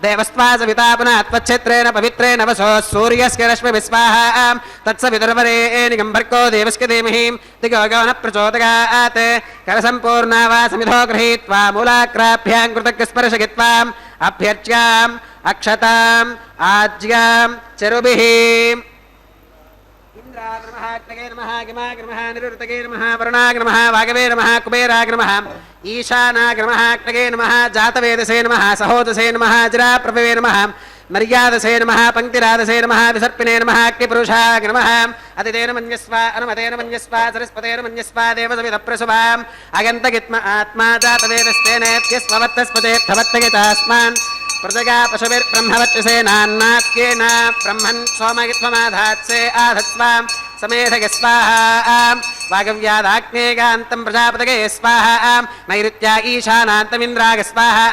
देवस्त्वा सवितापना त्वच्चित्रेण पवित्रेण वसो सूर्यस्य रश्मिभिः स्वाहा तत्सवितुर्वरेण्यं भर्गो देवस्य धीमहि धियो यो न प्रचोदयात् करसम्पूर्णा वा समिधो गृहीत्वा मूलाग्राभ्यां कृतज्ञस्पर्शयित्वाम् अभ्यर्च्याम् अक्षताम् आज्यां चरुभिः इंद्राग्रमः नमः गिमाग्रमः निरुतगे नमः वरुणाग्रमः वागवे नमः कुबेराग्रमः ईशानाग्रमः अग्नगे नमः जातवेदसे नमः सहोदसे नमः अजराप्रभवे नमः मर्यादसे नमः पंक्तिरादसे नमः विसर्पिणे नमः अग्निपुरुषाय नमः अतितेन मन्यस्व अनुमतेन मन्यस्व सरस्वतेन मन्यस्व देवसवितप्रसुभाम् अगन्तगित्म आत्मा जातवेदस्तेनेत्यस्ववत्तस्पतेऽर्थवत्तगितास्मान् प्रजगा पशुभिर्ब्रह्मवत्यसेनान्नात्येन ब्रह्मन् सोमगित्वमाधात्से आधत्स्वाम् समेधगे स्वाहा वागव्यादाग्नेगान्तं प्रजापतगे स्वाहा नैऋत्या ईशानान्तमिन्द्राग स्वाहा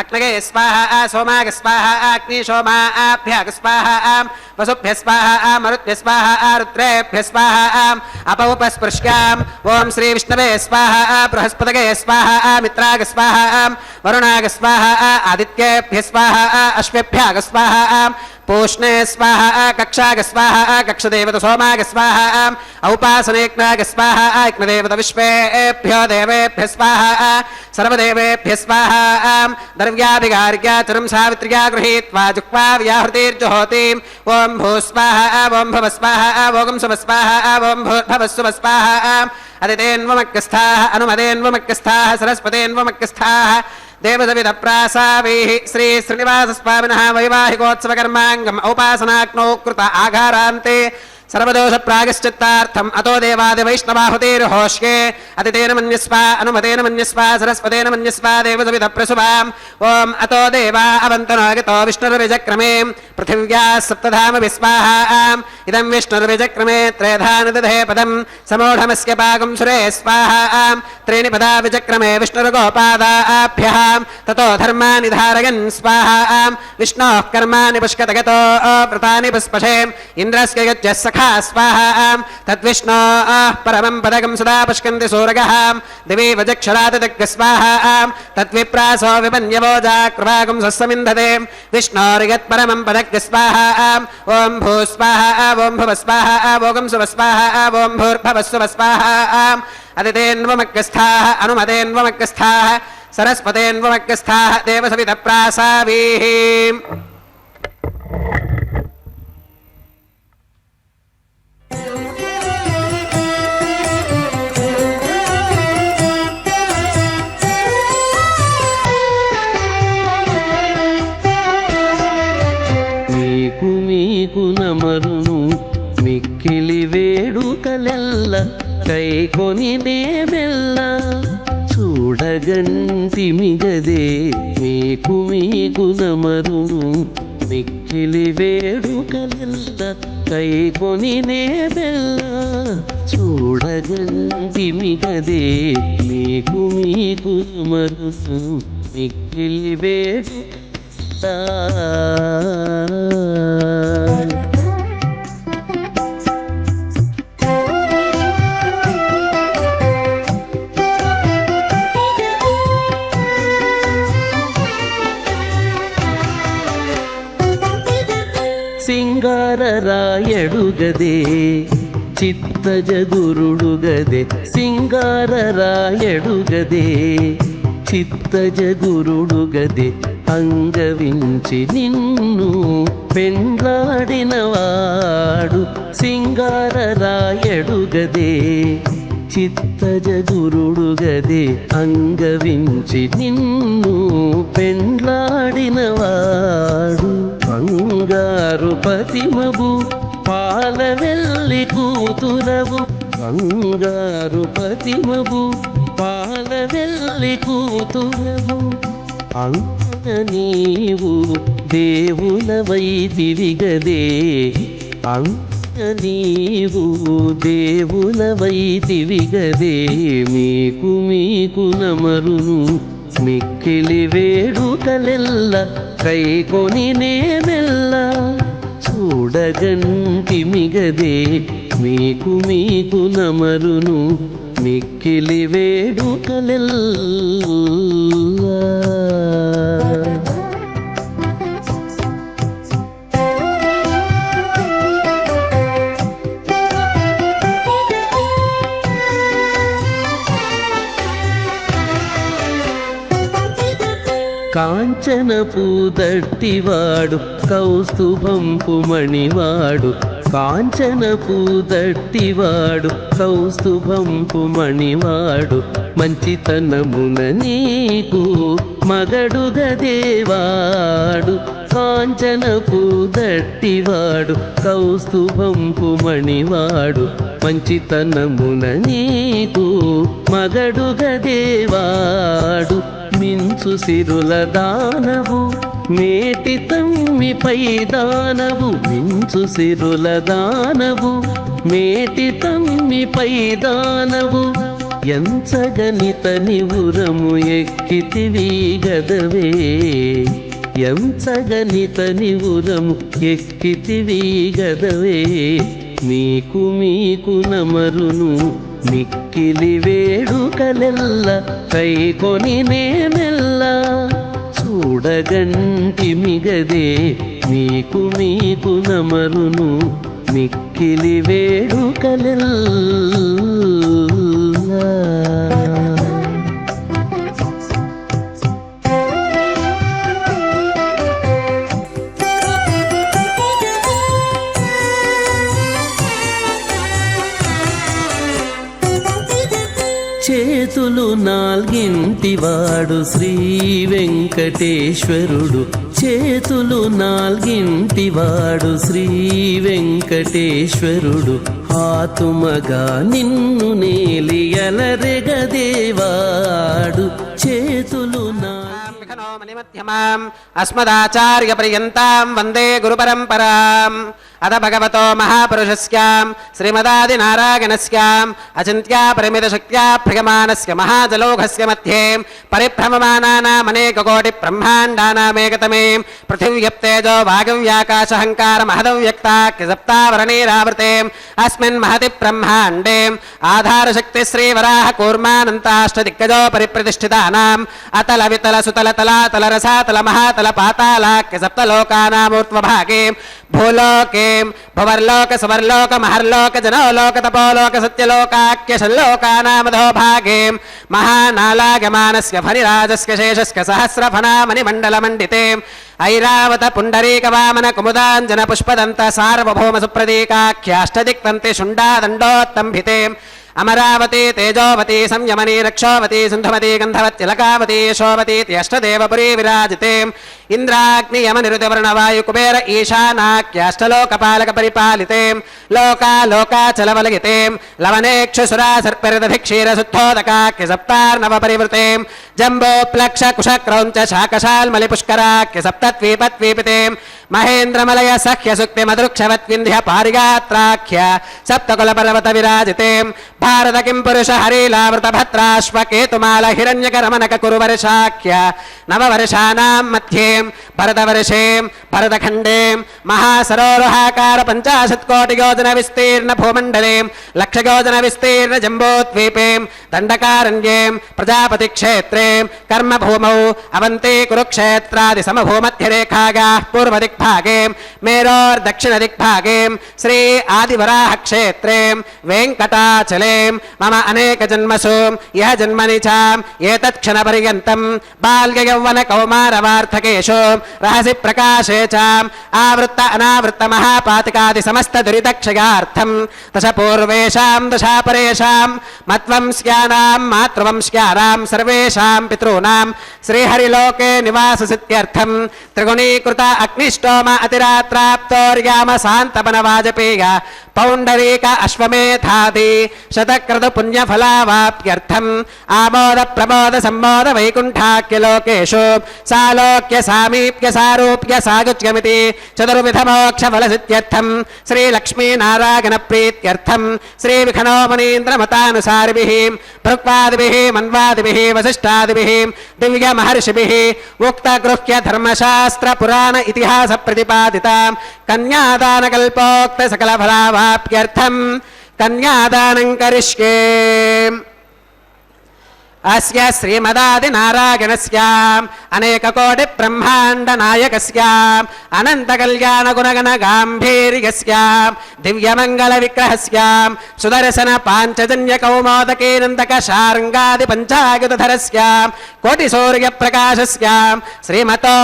अग्नगे स्वाहा सोमाग स्वाहा अग्निशोमाभ्याग स्वाहा वसुभ्यः स्वाहा मरुद्भ्यः स्वाहा रुद्रेभ्यः स्वाहा अपौपस्पृश्याम् ॐ श्रीविष्णवे स्वाहा बृहस्पतगे स्वाहा मित्राग स्वाहा वरुणाग स्वाहा आदित्येभ्यः स्वाहा अश्वेभ्याग स्वाहा पूष्णे स्वाहा कक्षाग स्वाहा कक्षदेवत सोमाग स्वाहा औपासनेज्ञाग स्वाहा यज्ञदेवत विश्वेभ्यो देवेभ्यः स्वाहा सर्वदेवेभ्यः स्वाहा द्रव्याभिगार्या चरं सावित्र्या गृहीत्वा जुह्वा व्याहृतिर्जुहोतिम् ॐ भूस्वाहा ॐ भवस्वाहा ॐ सुमस्वाहा ॐ भूर्भवस्सुमस्वाहा अदितेन्वमग्रस्थाः अनुमतेन्वमग्रस्थाः सरस्वतेन्वमग्रस्थाः देवसवितप्रासावीः श्री श्रीनिवासस्वामिनः वैवाहिकोत्सवकर्माङ्गम् औपासनाग्नौ कृत आघारान्ते सर्वदोषप्रायश्चित्तार्थम् अतो देवादिवैष्णवाहुतिर्होष्ये अतितेन मन्यस्व अनुमतेन मन्यस्व सरस्वतेन मन्यस्व देवसवितप्रसुभाम् ॐ अतो देवा अवन्तनागतो विष्णुर्विजक्रमे पृथिव्याः सप्तधामभिः स्वाहा इदं विष्णुर्विजक्रमे त्रयधानदधे पदम् समूढमस्य पाकं सुरे स्वाहा त्रीणि पदा विचक्रमे विष्णुर्गोपादाभ्यः ततो धर्माणि धारयन् स्वाहा विष्णोः कर्माणि पुष्कतगतो व्रतानि पुष्पशे इन्द्रस्य यज्ञः सखा स्वाहा तद्विष्णोः परमं पदकं सदा पुष्कन्ति सूरगः दिवि वजक्षरादिदग् स्वाहा तद्विप्रासो विपन्यवोजाकृभागं स्वस्समिन्धते विष्णोर्यत्परमं पदग् स्वाहा ॐ भू स्वाहा ॐ भुव स्वाहा भोगं सुव स्वाहा ॐ भूर्भवस्सुव स्वाहा अदितेन्वमग्रस्थाः अनुमतेन्वमग्रस्थाः सरस्वतेन्वमग्रस्थाः देवसवितप्रासावीः మీకు నమరును మిక్కిలి వేడుకలెల్ల కైకొని నేమెల్ల చూడగంటిమిగదే మీకు నమరును మిక్కిలి వేడుకలెల్ల కైకొని నేమెల్ల చూడగంటిమిగదే మీకు నమరును మిక్కిలి వేడు సింగారరాయడుగదే చిత్తజగురుడుగదే సింగారరాయడుగదే చిత్తజగురుడుగదే అంగవించి నిన్ను పెండ్లాడినవాడు సింగారరాయడుగదే చిత్తజగురుడుగదే అంగవించి నిన్ను పెండ్లాడినవాడు బంగారు పతిమబు పాలవెల్లి కూతురవు బంగారు పతిమబు పాలవెల్లి కూతురవు అంగ నీవు దేవులవైతివిగదే అంగ నీవు దేవులవైతివిగదే మీకు నమరును మిక్కిలి వేడుకలెల్ల కైకొని నేమెల్ల చూడగంటిమిగదే మీకు నమరును మిక్కిలి వేడుకలెల్ల కాంచనపు దట్టివాడు కౌస్తుభంపు మణివాడు కాంచనపు దట్టివాడు కౌస్తుభంపు మణివాడు మంచితనమున నీకు మగడుగదేవాడు కాంచనపు దట్టివాడు కౌస్తుభంపు మణివాడు మంచితనమున నీకు మగడుగదేవాడు మించు సిరుల దానవు మేటి తమ్మిపై దానవు మించు సిరుల దానవు మేటి తమ్మిపై దానవు ఎంచగనితని ఉరము ఎక్కితివి గదవే ఎంచగనితని ఉరము ఎక్కితివి గదవే మీకు నమరును మిక్కిలి వేడుకలెల్ల కైకొని నేమెల్ల చూడగంటిమిగదే మీకు నమరును మిక్కిలి వేడుకలెల్ల చేతులు నాల్గింటివాడు శ్రీ వెంకటేశ్వరుడు చేతులు నాల్గింటివాడు శ్రీ వెంకటేశ్వరుడు ఆతుమగా నిన్ను నేలియలరెగదేవాడు చేతులు మణిమధ్యమాం అస్మదాచార్య పర్యంతాం వందే గురు పరంపరాం अथ भगवतो महापुरुषस्यां श्रीमदादिनारायणस्याम् अचिन्त्या परिमितशक्त्या प्रियमाणस्य महाजलौघस्य मध्ये परिभ्रममानानामनेककोटिब्रह्माण्डानामेकतमे पृथिव्यप्तेजो वागव्याकाशहङ्कारमहदव्यक्ताख्यसप्तावरणैरावृते अस्मिन् महति ब्रह्माण्डे आधारशक्ति श्रीवराह कूर्मानन्ताष्टदिग्गजो परिप्रतिष्ठितानाम् अतल वितल सुतल तलातल रसातल महातल पातालाख्य सप्तलोकानामूर्ध्वभागे भूलोके भुवर्लोक सुवर्लोक महर्लोक जनोलोक तपोलोक सत्यलोकाख्य षल्लोकानामधो भागे महानालागमानस्य फणिराजस्य शेषस्य सहस्रफणामणिमण्डलमण्डिते ऐरावत पुण्डरीक वामन कुमुदाञ्जन पुष्पदन्त सार्वभौम सुप्रतीकाख्याष्टदिक्तन्ते शुण्डादण्डोत्तम्भिते अमरावती तेजोवती संयमनी रक्षोवती सिन्धुमती गन्धवत्यलकावती यशोवती अष्टदेवपुरी विराजिते इंद्राग्नि यम निरुतिवर्णवायु कुबेर ईशानाख्याष्टलोकपालक परिपालिते लोकालोकाचलवलगिते लवनेक्षुसुरा सर्पिरदभिक्षीर शुद्धोदकाख्य सप्तार्णव परिवृते जम्बोप्लक्ष कुशक्रौञ्च शाकशाल्मलिपुष्कराख्य सप्तद्वीपद्वीपिते महेन्द्रमलय सख्य सुक्ति मदृक्षवत्विन्ध्य पारिगात्राख्य सप्तकुलपर्वत विराजिते भारत किं पुरुष हरिलावृत भद्राश्व केतुमाल हिरण्यकरमनक कुरुवर्षाख्य नववर्षाणां मध्ये भरतवर्षे भरतखण्डे महासरोरुहाकार 50 कोटि योजन विस्तीर्ण भूमण्डले लक्ष योजन विस्तीर्ण जम्बोद्वीपे दण्डकारण्ये प्रजापति क्षेत्रे कर्मभूमौ अवन्ती कुरुक्षेत्रादि समभूमध्यरेखायाः पूर्वदिग्भागे मेरोर्दक्षिणदिग्भागे श्री आदिवराह क्षेत्रे वेङ्कटाचले मम अनेक जन्मसु यह जन्मनि चाम् एतत्क्षणपर्यन्तं बाल्ययौवन कौमारवार्थकेषु रहसि प्रकाशे चाम् आवृत्त अनावृत्त महापातिकादि समस्त दुरितक्षयार्थं दश पूर्वेषां दशापरेषां मत्वंस्यानां मातृवंस्यानां सर्वेषां पितॄणां श्रीहरिलोके निवाससिद्ध्यर्थं त्रिगुणीकृत अग्निष्टोम अतिरात्राप्तोर्याम शान्तपन वाजपेय पौण्डरीक अश्वमेधादि शतक्रतु पुण्यफलावाप्त्यर्थम् आमोद प्रमोद सम्मोद वैकुण्ठाख्य लोकेषु सालोक्य सामीप्य सारूप्य सायुज्यमिति चतुर्विध मोक्ष फलसिद्ध्यर्थं श्रीलक्ष्मीनारायण प्रीत्यर्थं श्रीविखनो मुनीन्द्रमतानुसारिभिः भृक्वादिभिः मन्वादिभिः वसिष्ठादिभिः दिव्य महर्षिभिः उक्तगृह्य धर्मशास्त्र पुराण इतिहास प्रतिपादिता कन्यादानकल्पोक्त सकल फलावाप्त्यर्थं कन्यादानं करिष्ये अस्य श्रीमदादिनारायणस्याम् अनेककोटि ब्रह्माण्ड नायकस्याम् अनन्त कल्याण गुणगण गाम्भीर्यस्याम् दिव्यमङ्गल विग्रहस्याम् सुदर्शन पाञ्चजन्य कौमोदकेनन्दक शार्ङ्गादि पञ्चायुधधरस्याम् कोटि सूर्य प्रकाशस्याम् श्रीमतो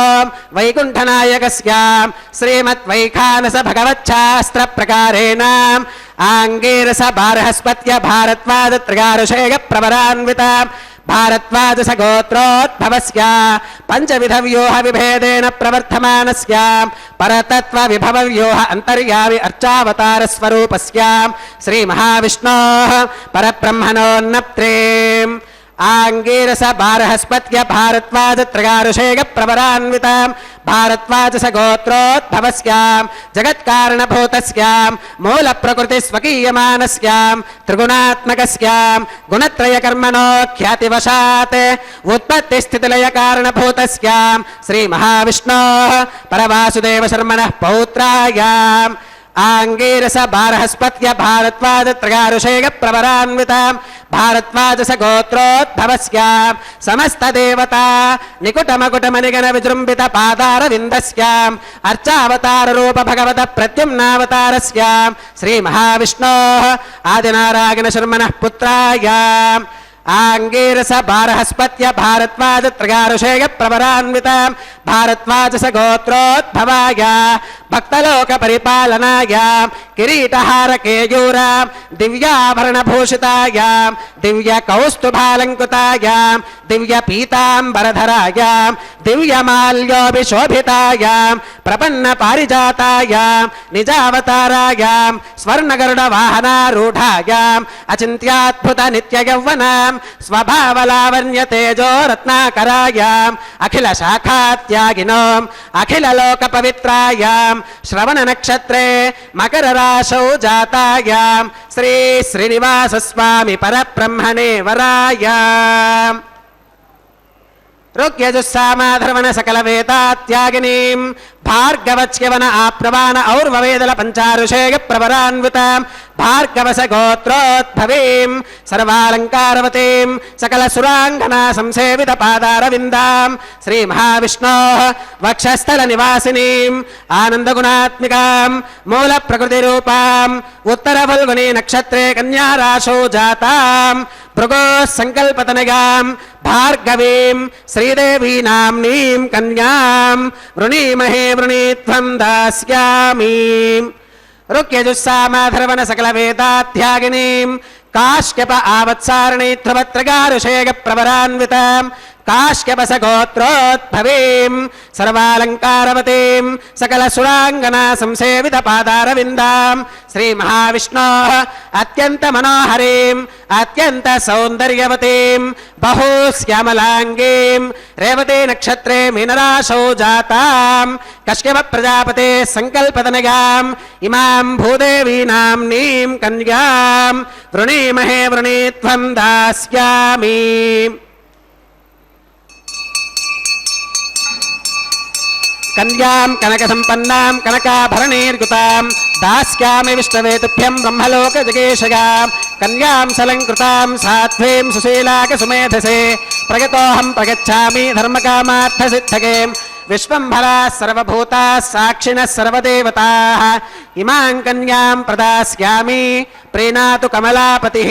वैकुण्ठनायकस्याम् श्रीमद्वैखानस भगवच्छास्त्र प्रकारेण आंगीरस बारहस्पत्य भारद्वाज त्रिगारुषेय प्रवरान्विता भारद्वाज सगोत्रोद्भवस्य पंचविध व्यूह विभेदेन प्रवर्धमानस्य परतत्व विभव व्यूह अंतर्यामि अर्चावतार स्वरूपस्य श्री महाविष्णोः परब्रह्मणोन्नप्त्रे आंगीरस बारहस्पत्य भारद्वाज त्रिगारुषेय प्रवरान्विता भारद्वाज सगोत्रोद्भवस्य जगत्कारणभूतस्य मूल प्रकृति स्वकीयमानस्य त्रिगुणात्मकस्य गुणत्रयकर्मणो ख्यातिवशात् उत्पत्ति स्थितिलय कारणभूतस्य श्री महाविष्णोः परवासुदेव शर्मणः पौत्राय आंगीरस बारहस्पत्य भारद्वाज त्रिगारुषेय प्रवरान्विता भारद्वाज सगोत्रोद्भवस्य समस्त देवता निकुटमकुटमनिगण विजृंभित पादार विंदस्य अर्चावतार रूप भगवत प्रद्युम्नावतारस्य श्री महाविष्णोः आदिनारायण शर्मणः पुत्राय आंगीरस बारहस्पत्य भारद्वाज त्रिगारुषेय प्रवरान्विता भारद्वाज सगोत्रोद्भवाय भक्तलोक परिपालनाय किरीटहार केयूर दिव्याभरण भूषिताय दिव्य कौस्तुभालंकृताय दिव्य पीतांबरधराय दिव्य माल्योभिशोभिताय प्रपन्न पारिजाताय निजावताराय स्वर्णगरुड वाहनारूढाय अचिन्त्याद्भुत नित्य यौवना स्वभावलावण्य तेजो रत्नाकराय अखिल शाखात्य त्यागिनो अखिललोकपवित्रायां श्रवणनक्षत्रे मकरराशौ जातायां श्री श्रीनिवासस्वामी परब्रह्मणे वरायाम् ऋग्यजुस्सामाधर्वण सकलवेदात्यागिनीं भार्गवच्यवन आप्रवान और्ववेदल पंचारुषेय प्रवरान्वितां भार्गवस गोत्रोद्भवीं सर्वालंकारवतीं सकल सुरांगना संसेवित पादारविन्दां श्री महाविष्णोः वक्षस्थल निवासिनीं आनन्दगुणात्मिकां मूल प्रकृति रूपां उत्तर फल्गुनी नक्षत्रे कन्या राशौ जातां भृगो संकल्पतनयां भार्गवीं श्रीदेवी नाम्नीं कन्यां वृणीमहे वृणीत्वं दास्यामि ऋक्यजुस्सामाधर्वण सकलवेदाध्यागिनीं काश्यप आवत्सारिणी ध्रुवत्रगारुषेय प्रवरान्वितां काश्यपस गोत्रोद्भवीं सर्वालंकारवतीं सकल सुरांगना संसेवित पादारविन्दां श्री महाविष्णोः अत्यंत मनोहरीं अत्यंत सौंदर्यवतीं बहुश्यामलांगीं रेवती नक्षत्रे मीनराशौ जातां कश्यप प्रजापते संकल्पतनयां इमां भूदेवी नाम्नीं कन्यां वृणीमहे वृणीत्वं दास्यामि कन्यां कनकसम्पन्नां कनकाभरणैर्युतां दास्यामि विष्णवे तुभ्यं ब्रह्मलोकजगेशयां कन्यां सलङ्कृतां साध्वीं सुशीलाकसुमेधसे प्रगतोऽहं प्रगच्छामि धर्मकामार्थसिद्धये विश्वम्भराः सर्वभूताः साक्षिणः सर्वदेवताः इमां कन्यां प्रदास्यामि प्रीणातु कमलापतिः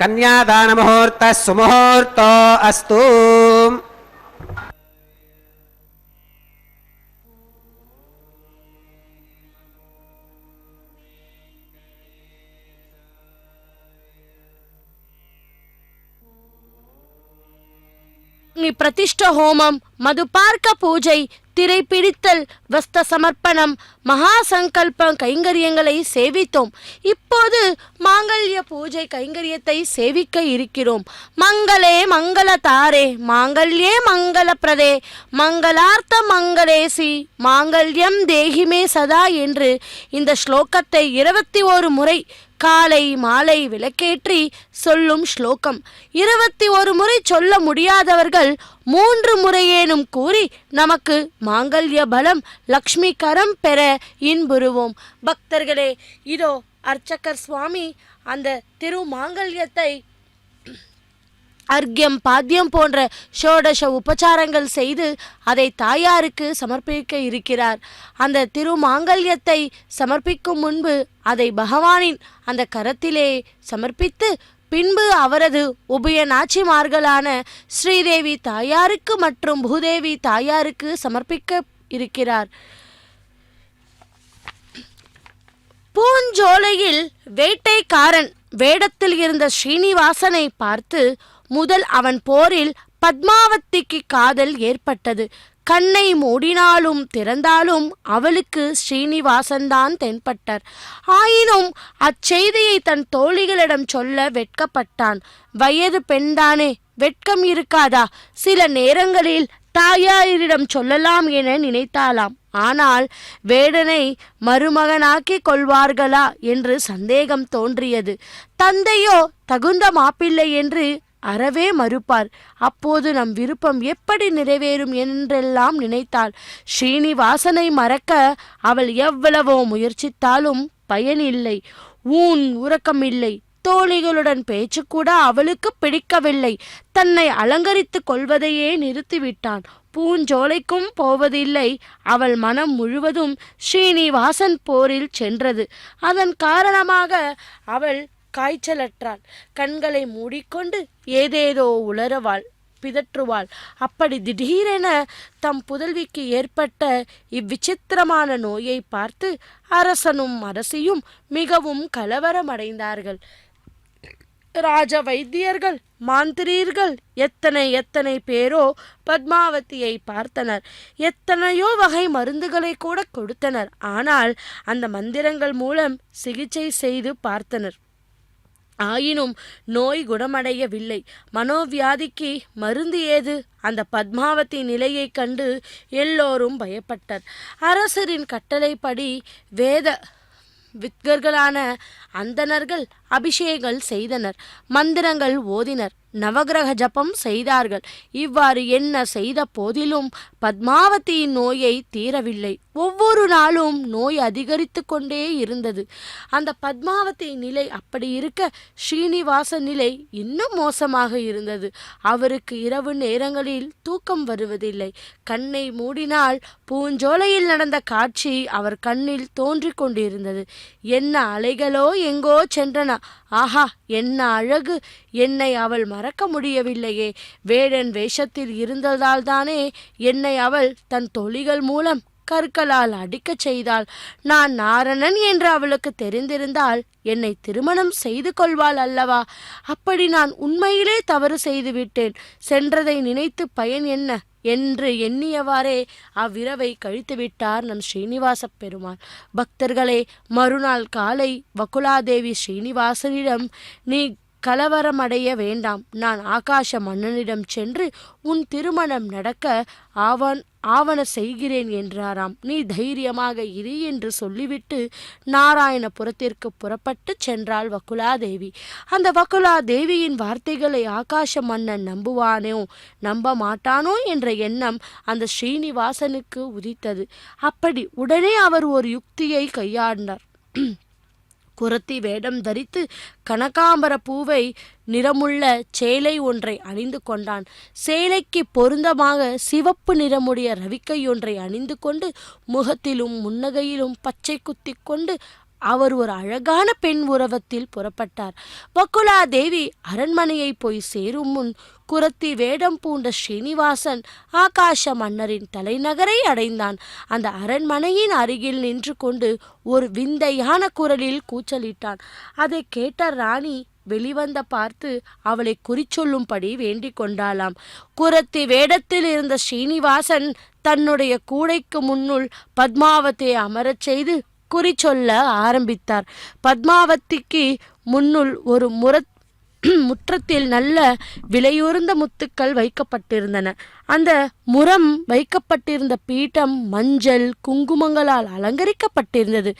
कन्यादानमुहूर्तः सुमुहूर्तो अस्तु பிரதிஷ்ட ஹோமம், மதுபார்க்க பூஜை, திரை பிடித்தல், வஸ்த சமர்ப்பணம், மகா சங்கல்ப கைங்கரியங்களை சேவித்தோம். இப்போது மாங்கல்ய பூஜை கைங்கரியத்தை சேவிக்க இருக்கிறோம். மங்களே மங்கள தாரே மாங்கல்யே மங்கள பிரதே மங்களார்த்த மங்களேசி மாங்கல்யம் தேகிமே சதா என்று இந்த ஸ்லோகத்தை 21 முறை காலை மாலை விளக்கேற்றி சொல்லும் ஸ்லோகம். 21 முறை சொல்ல முடியாதவர்கள் 3 முறையேனும் கூறி நமக்கு மாங்கல்ய பலம் லக்ஷ்மி கரம் பெற இன்புறுவோம். பக்தர்களே, இதோ அர்ச்சகர் சுவாமி அந்த திரு மாங்கல்யத்தை அர்க்கியம் பாத்தியம் போன்ற ஷோடச உபச்சாரங்கள் செய்து அதை தாயாருக்கு சமர்ப்பிக்க இருக்கிறார். அந்த திருமாங்கல்யத்தை சமர்ப்பிக்கும் முன்பு அதை பகவானின் அந்த கரத்திலே சமர்ப்பித்து பின்பு அவரது உபய நாச்சிமார்களான ஸ்ரீதேவி தாயாருக்கு மற்றும் பூதேவி தாயாருக்கு சமர்ப்பிக்க இருக்கிறார். பூஞ்சோலையில் வேட்டைக்காரன் வேடத்தில் இருந்த ஸ்ரீனிவாசனை பார்த்து முதல் அவன் போரில் பத்மாவதிக்கு காதல் ஏற்பட்டது. கண்ணை மூடினாலும் திறந்தாலும் அவளுக்கு ஸ்ரீனிவாசன்தான் தென்பட்டார். ஆயினும் அச்செய்தியை தன் தோழிகளிடம் சொல்ல வெட்கப்பட்டான். வயது பெண்தானே, வெட்கம் இருக்காதா? சில நேரங்களில் தாயாரிடம் சொல்லலாம் என நினைத்தாலாம். ஆனால் வேடனை மருமகனாக்கிக் கொள்வார்களா என்று சந்தேகம் தோன்றியது. தந்தையோ தகுந்த மாப்பிள்ளை என்று அறவே மறுப்பார். அப்போது நம் விருப்பம் எப்படி நிறைவேறும் என்றெல்லாம் நினைத்தாள். ஸ்ரீனிவாசனை மறக்க அவள் எவ்வளவோ முயற்சித்தாலும் பயனில்லை. உறக்கமில்லை. தோழிகளுடன் பேச்சு கூட அவளுக்கு பிடிக்கவில்லை. தன்னை அலங்கரித்து கொள்வதையே நிறுத்திவிட்டான். பூஞ்சோலைக்கும் போவதில்லை. அவள் மனம் முழுவதும் ஸ்ரீனிவாசன் போரில் சென்றது. அதன் காரணமாக அவள் காய்ச்சலற்றாள். கண்களை மூடிக்கொண்டு ஏதேதோ உளறுவாள், பிதற்றுவாள். அப்படி திடீரென தம் புதல்விக்கு ஏற்பட்ட இவ்விசித்திரமான நோயை பார்த்து அரசனும் அரசியும் மிகவும் கலவரமடைந்தார்கள். ராஜ வைத்தியர்கள், மாந்திரீர்கள் எத்தனை பேரோ பத்மாவதியை பார்த்தனர். எத்தனையோ வகை மருந்துகளை கூட கொடுத்தனர். ஆனால் அந்த மந்திரங்கள் மூலம் சிகிச்சை செய்து பார்த்தனர். ஆயினும் நோய் குணமடையவில்லை. மனோவியாதிக்கு மருந்து ஏது? அந்த பத்மாவதி நிலையை கண்டு எல்லோரும் பயப்பட்டார். அரசரின் கட்டளைப்படி வேத வித்கர்களான அந்தணர்கள் அபிஷேகங்கள் செய்தனர், மந்திரங்கள் ஓதினர், நவகிரக ஜபம் செய்தார்கள். இவ்வாறு என்ன செய்த போதிலும் பத்மாவதியின் நோயை தீரவில்லை. ஒவ்வொரு நாளும் நோய் அதிகரித்து கொண்டே இருந்தது. அந்த பத்மாவதி நிலை அப்படி இருக்க ஸ்ரீனிவாச நிலை இன்னும் மோசமாக இருந்தது. அவருக்கு இரவு நேரங்களில் தூக்கம் வருவதில்லை. கண்ணை மூடினால் பூஞ்சோலையில் நடந்த காட்சி அவர் கண்ணில் தோன்றிக் கொண்டிருந்தது. என்ன அலைகளோ எங்கோ சென்றன. ஆஹா, என்ன அழகு! என்னை அவள் மறக்க முடியவில்லையே. வேடன் வேஷத்தில் இருந்ததால் தானே என்னை அவள் தன் தொழிகள் மூலம் கற்களால் அடிக்கச் செய்தாள். நான் நாரணன் என்று அவளுக்கு தெரிந்திருந்தால் என்னை திருமணம் செய்து கொள்வாள் அல்லவா? அப்படி நான் உண்மையிலே தவறு செய்துவிட்டேன். சென்றதை நினைத்து பயன் என்ன என்று எண்ணியவாறே அவ்விரவை கழித்துவிட்டார் நம் ஸ்ரீனிவாச பெருமாள். பக்தர்களே, மறுநாள் காலை வகுலாதேவி ஸ்ரீனிவாசனிடம், நீ கலவரமடைய வேண்டாம், நான் ஆகாச மன்னனிடம் சென்று உன் திருமணம் நடக்க ஆவண செய்கிறேன் என்றாராம். நீ தைரியமாக இரு என்று சொல்லிவிட்டு நாராயணபுரத்திற்கு புறப்பட்டு சென்றாள் வகுலாதேவி. அந்த வகுலாதேவியின் வார்த்தைகளை ஆகாச மன்னன் நம்புவானோ நம்ப மாட்டானோ என்ற எண்ணம் அந்த ஸ்ரீனிவாசனுக்கு உதித்தது. அப்படி உடனே அவர் ஒரு யுக்தியை கையாண்டார். குரத்தி வேடம் தரித்து கனகாம்பர பூவை நிறமுள்ள சேலை ஒன்றை அணிந்து கொண்டான். சேலைக்கு பொருந்தமாக சிவப்பு நிறமுடைய ரவிக்கை ஒன்றை அணிந்து கொண்டு முகத்திலும் முன்னகையிலும் பச்சை குத்தி கொண்டு அவர் ஒரு அழகான பெண் உருவத்தில் புறப்பட்டார். வகுலாதேவி அரண்மனையை போய் சேரும் முன் குரத்தி வேடம் பூண்ட ஸ்ரீனிவாசன் ஆகாச மன்னரின் தலைநகரை அடைந்தான். அந்த அரண்மனையின் அருகில் நின்று கொண்டு ஒரு விந்தையான குரலில் கூச்சலிட்டான். அதை கேட்ட ராணி வெளிவந்த பார்த்து அவளை குறிச்சொல்லும்படி வேண்டிக் கொண்டாளாம். குரத்தி வேடத்தில் இருந்த ஸ்ரீனிவாசன் தன்னுடைய கூடைக்கு முன்னுள் பத்மாவதியை அமரச் செய்து குறிச்சொல்ல ஆரம்பித்தார். பத்மாவதிக்கு முன்னுள் ஒரு முற்றத்தில் நல்ல விலையுறந்த முத்துக்கள் வைக்கப்பட்டிருந்தன. அந்த முறம் வைக்கப்பட்டிருந்த பீட்டம் மஞ்சள் குங்குமங்களால் அலங்கரிக்கப்பட்டிருந்தது.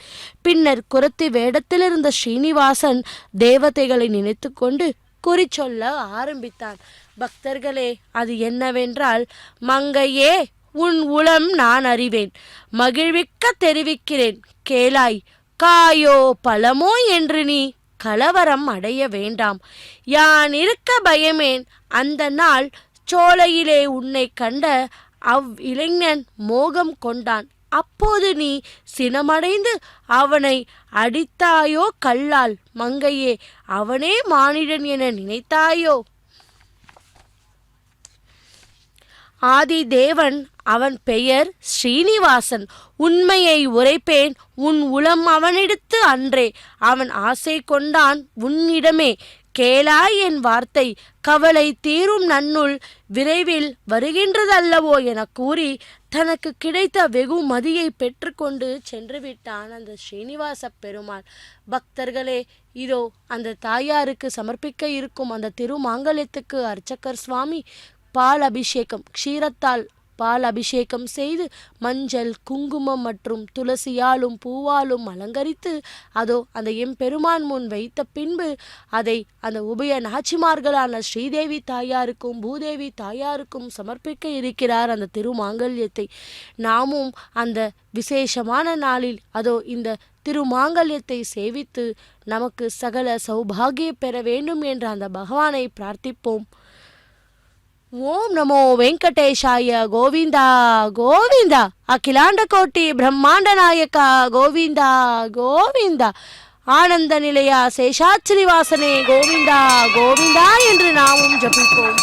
பின்னர் குரத்தி வேடத்தில் இருந்த ஸ்ரீனிவாசன் தேவதைகளை நினைத்து கொண்டு குறிச்சொல்ல ஆரம்பித்தான். பக்தர்களே, அது என்னவென்றால், மங்கையே, உன் உளம் நான் அறிவேன், மகிழ்விக்க தெரிவிக்கிறேன், கேளாய். காயோ பழமோ என்று நீ கலவரம் அடைய வேண்டாம். யான் இருக்க பயமேன். அந்த நாள் சோலையிலே உன்னை கண்ட இளைஞன் மோகம் கொண்டான். அப்போது நீ சினமடைந்து அவனை அடித்தாயோ கல்லால்? மங்கையே, அவனே மானிடன் என நினைத்தாயோ? ஆதி தேவன், அவன் பெயர் ஸ்ரீனிவாசன். உண்மையை உரைப்பேன், உன் உளம் அவனிடத்து அன்றே. அவன் ஆசை கொண்டான் உன்னிடமே. கேளாய் என் வார்த்தை, கவலை தீரும் நன்னுள் விரைவில் வருகின்றதல்லவோ என கூறி தனக்கு கிடைத்த வெகுமதியை பெற்றுக்கொண்டு சென்று விட்டான் அந்த ஸ்ரீனிவாச பெருமாள். பக்தர்களே, இதோ அந்த தாயாருக்கு சமர்ப்பிக்க இருக்கும் அந்த திருமாங்கல்யத்துக்கு அர்ச்சகர் சுவாமி பால் அபிஷேகம், க்ஷீரத்தால் பால் அபிஷேகம் செய்து மஞ்சள் குங்குமம் மற்றும் துளசியாலும் பூவாலும் அலங்கரித்து அதோ அந்த எம்பெருமான் முன் வைத்த பின்பு அதை அந்த உபய நாச்சிமார்களான ஸ்ரீதேவி தாயாருக்கும் பூதேவி தாயாருக்கும் சமர்ப்பிக்க இருக்கிறார் அந்த திருமாங்கல்யத்தை. நாமும் அந்த விசேஷமான நாளில் அதோ இந்த திருமாங்கல்யத்தை சேவித்து நமக்கு சகல சௌபாகியம் பெற வேண்டும் என்ற அந்த பகவானை பிரார்த்திப்போம். ஓம் நமோ வெங்கடேஷாய. கோவிந்தா கோவிந்தா. அகிலாண்ட கோட்டி பிரம்மாண்ட நாயக்கா கோவிந்தா கோவிந்தா. ஆனந்த நிலையா சேஷாச்சிரிவாசனே கோவிந்தா கோவிந்தா என்று நாமும் ஜபிப்போம்.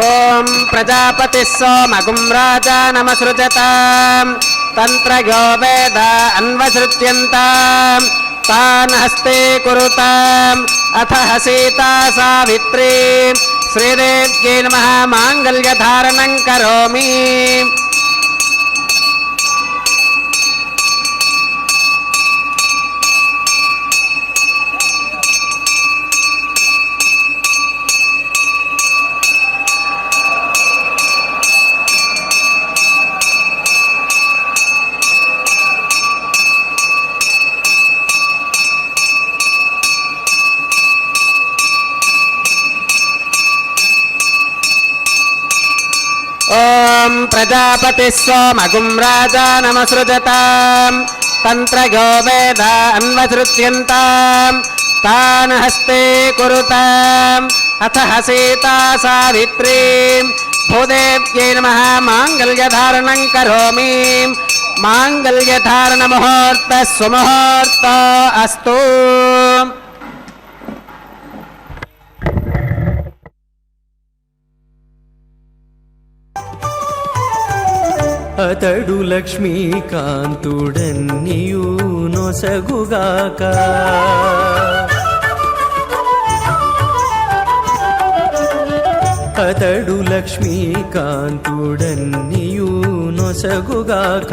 ஓம் பிரஜாபதி சோமகும் ராஜா நமஸ்ருஜதாம் தந்த்ரயோ வேத அன்வஸ்ருத்யந்தாம் तान् हस्ते कुरुताम् अथ सीता सावित्री श्रीदेव्यै नमः माङ्गल्यधारणं करोमि. प्रजापतिः सोमगुं राजानमसृजताम् तन्त्रयो वेद अन्वसृज्यन्ताम् तान् हस्ते कुरुताम् अथ सीता सावित्रीम् भूदेव्यै नमः माङ्गल्यधारणं करोमि माङ्गल्यधारणमुहूर्तः सुमुहूर्त अस्तु అతడు లక్ష్మీకాంతుడన్నియు నొసగుగాక అతడు లక్ష్మీకాంతుడన్నియు నొసగుగాక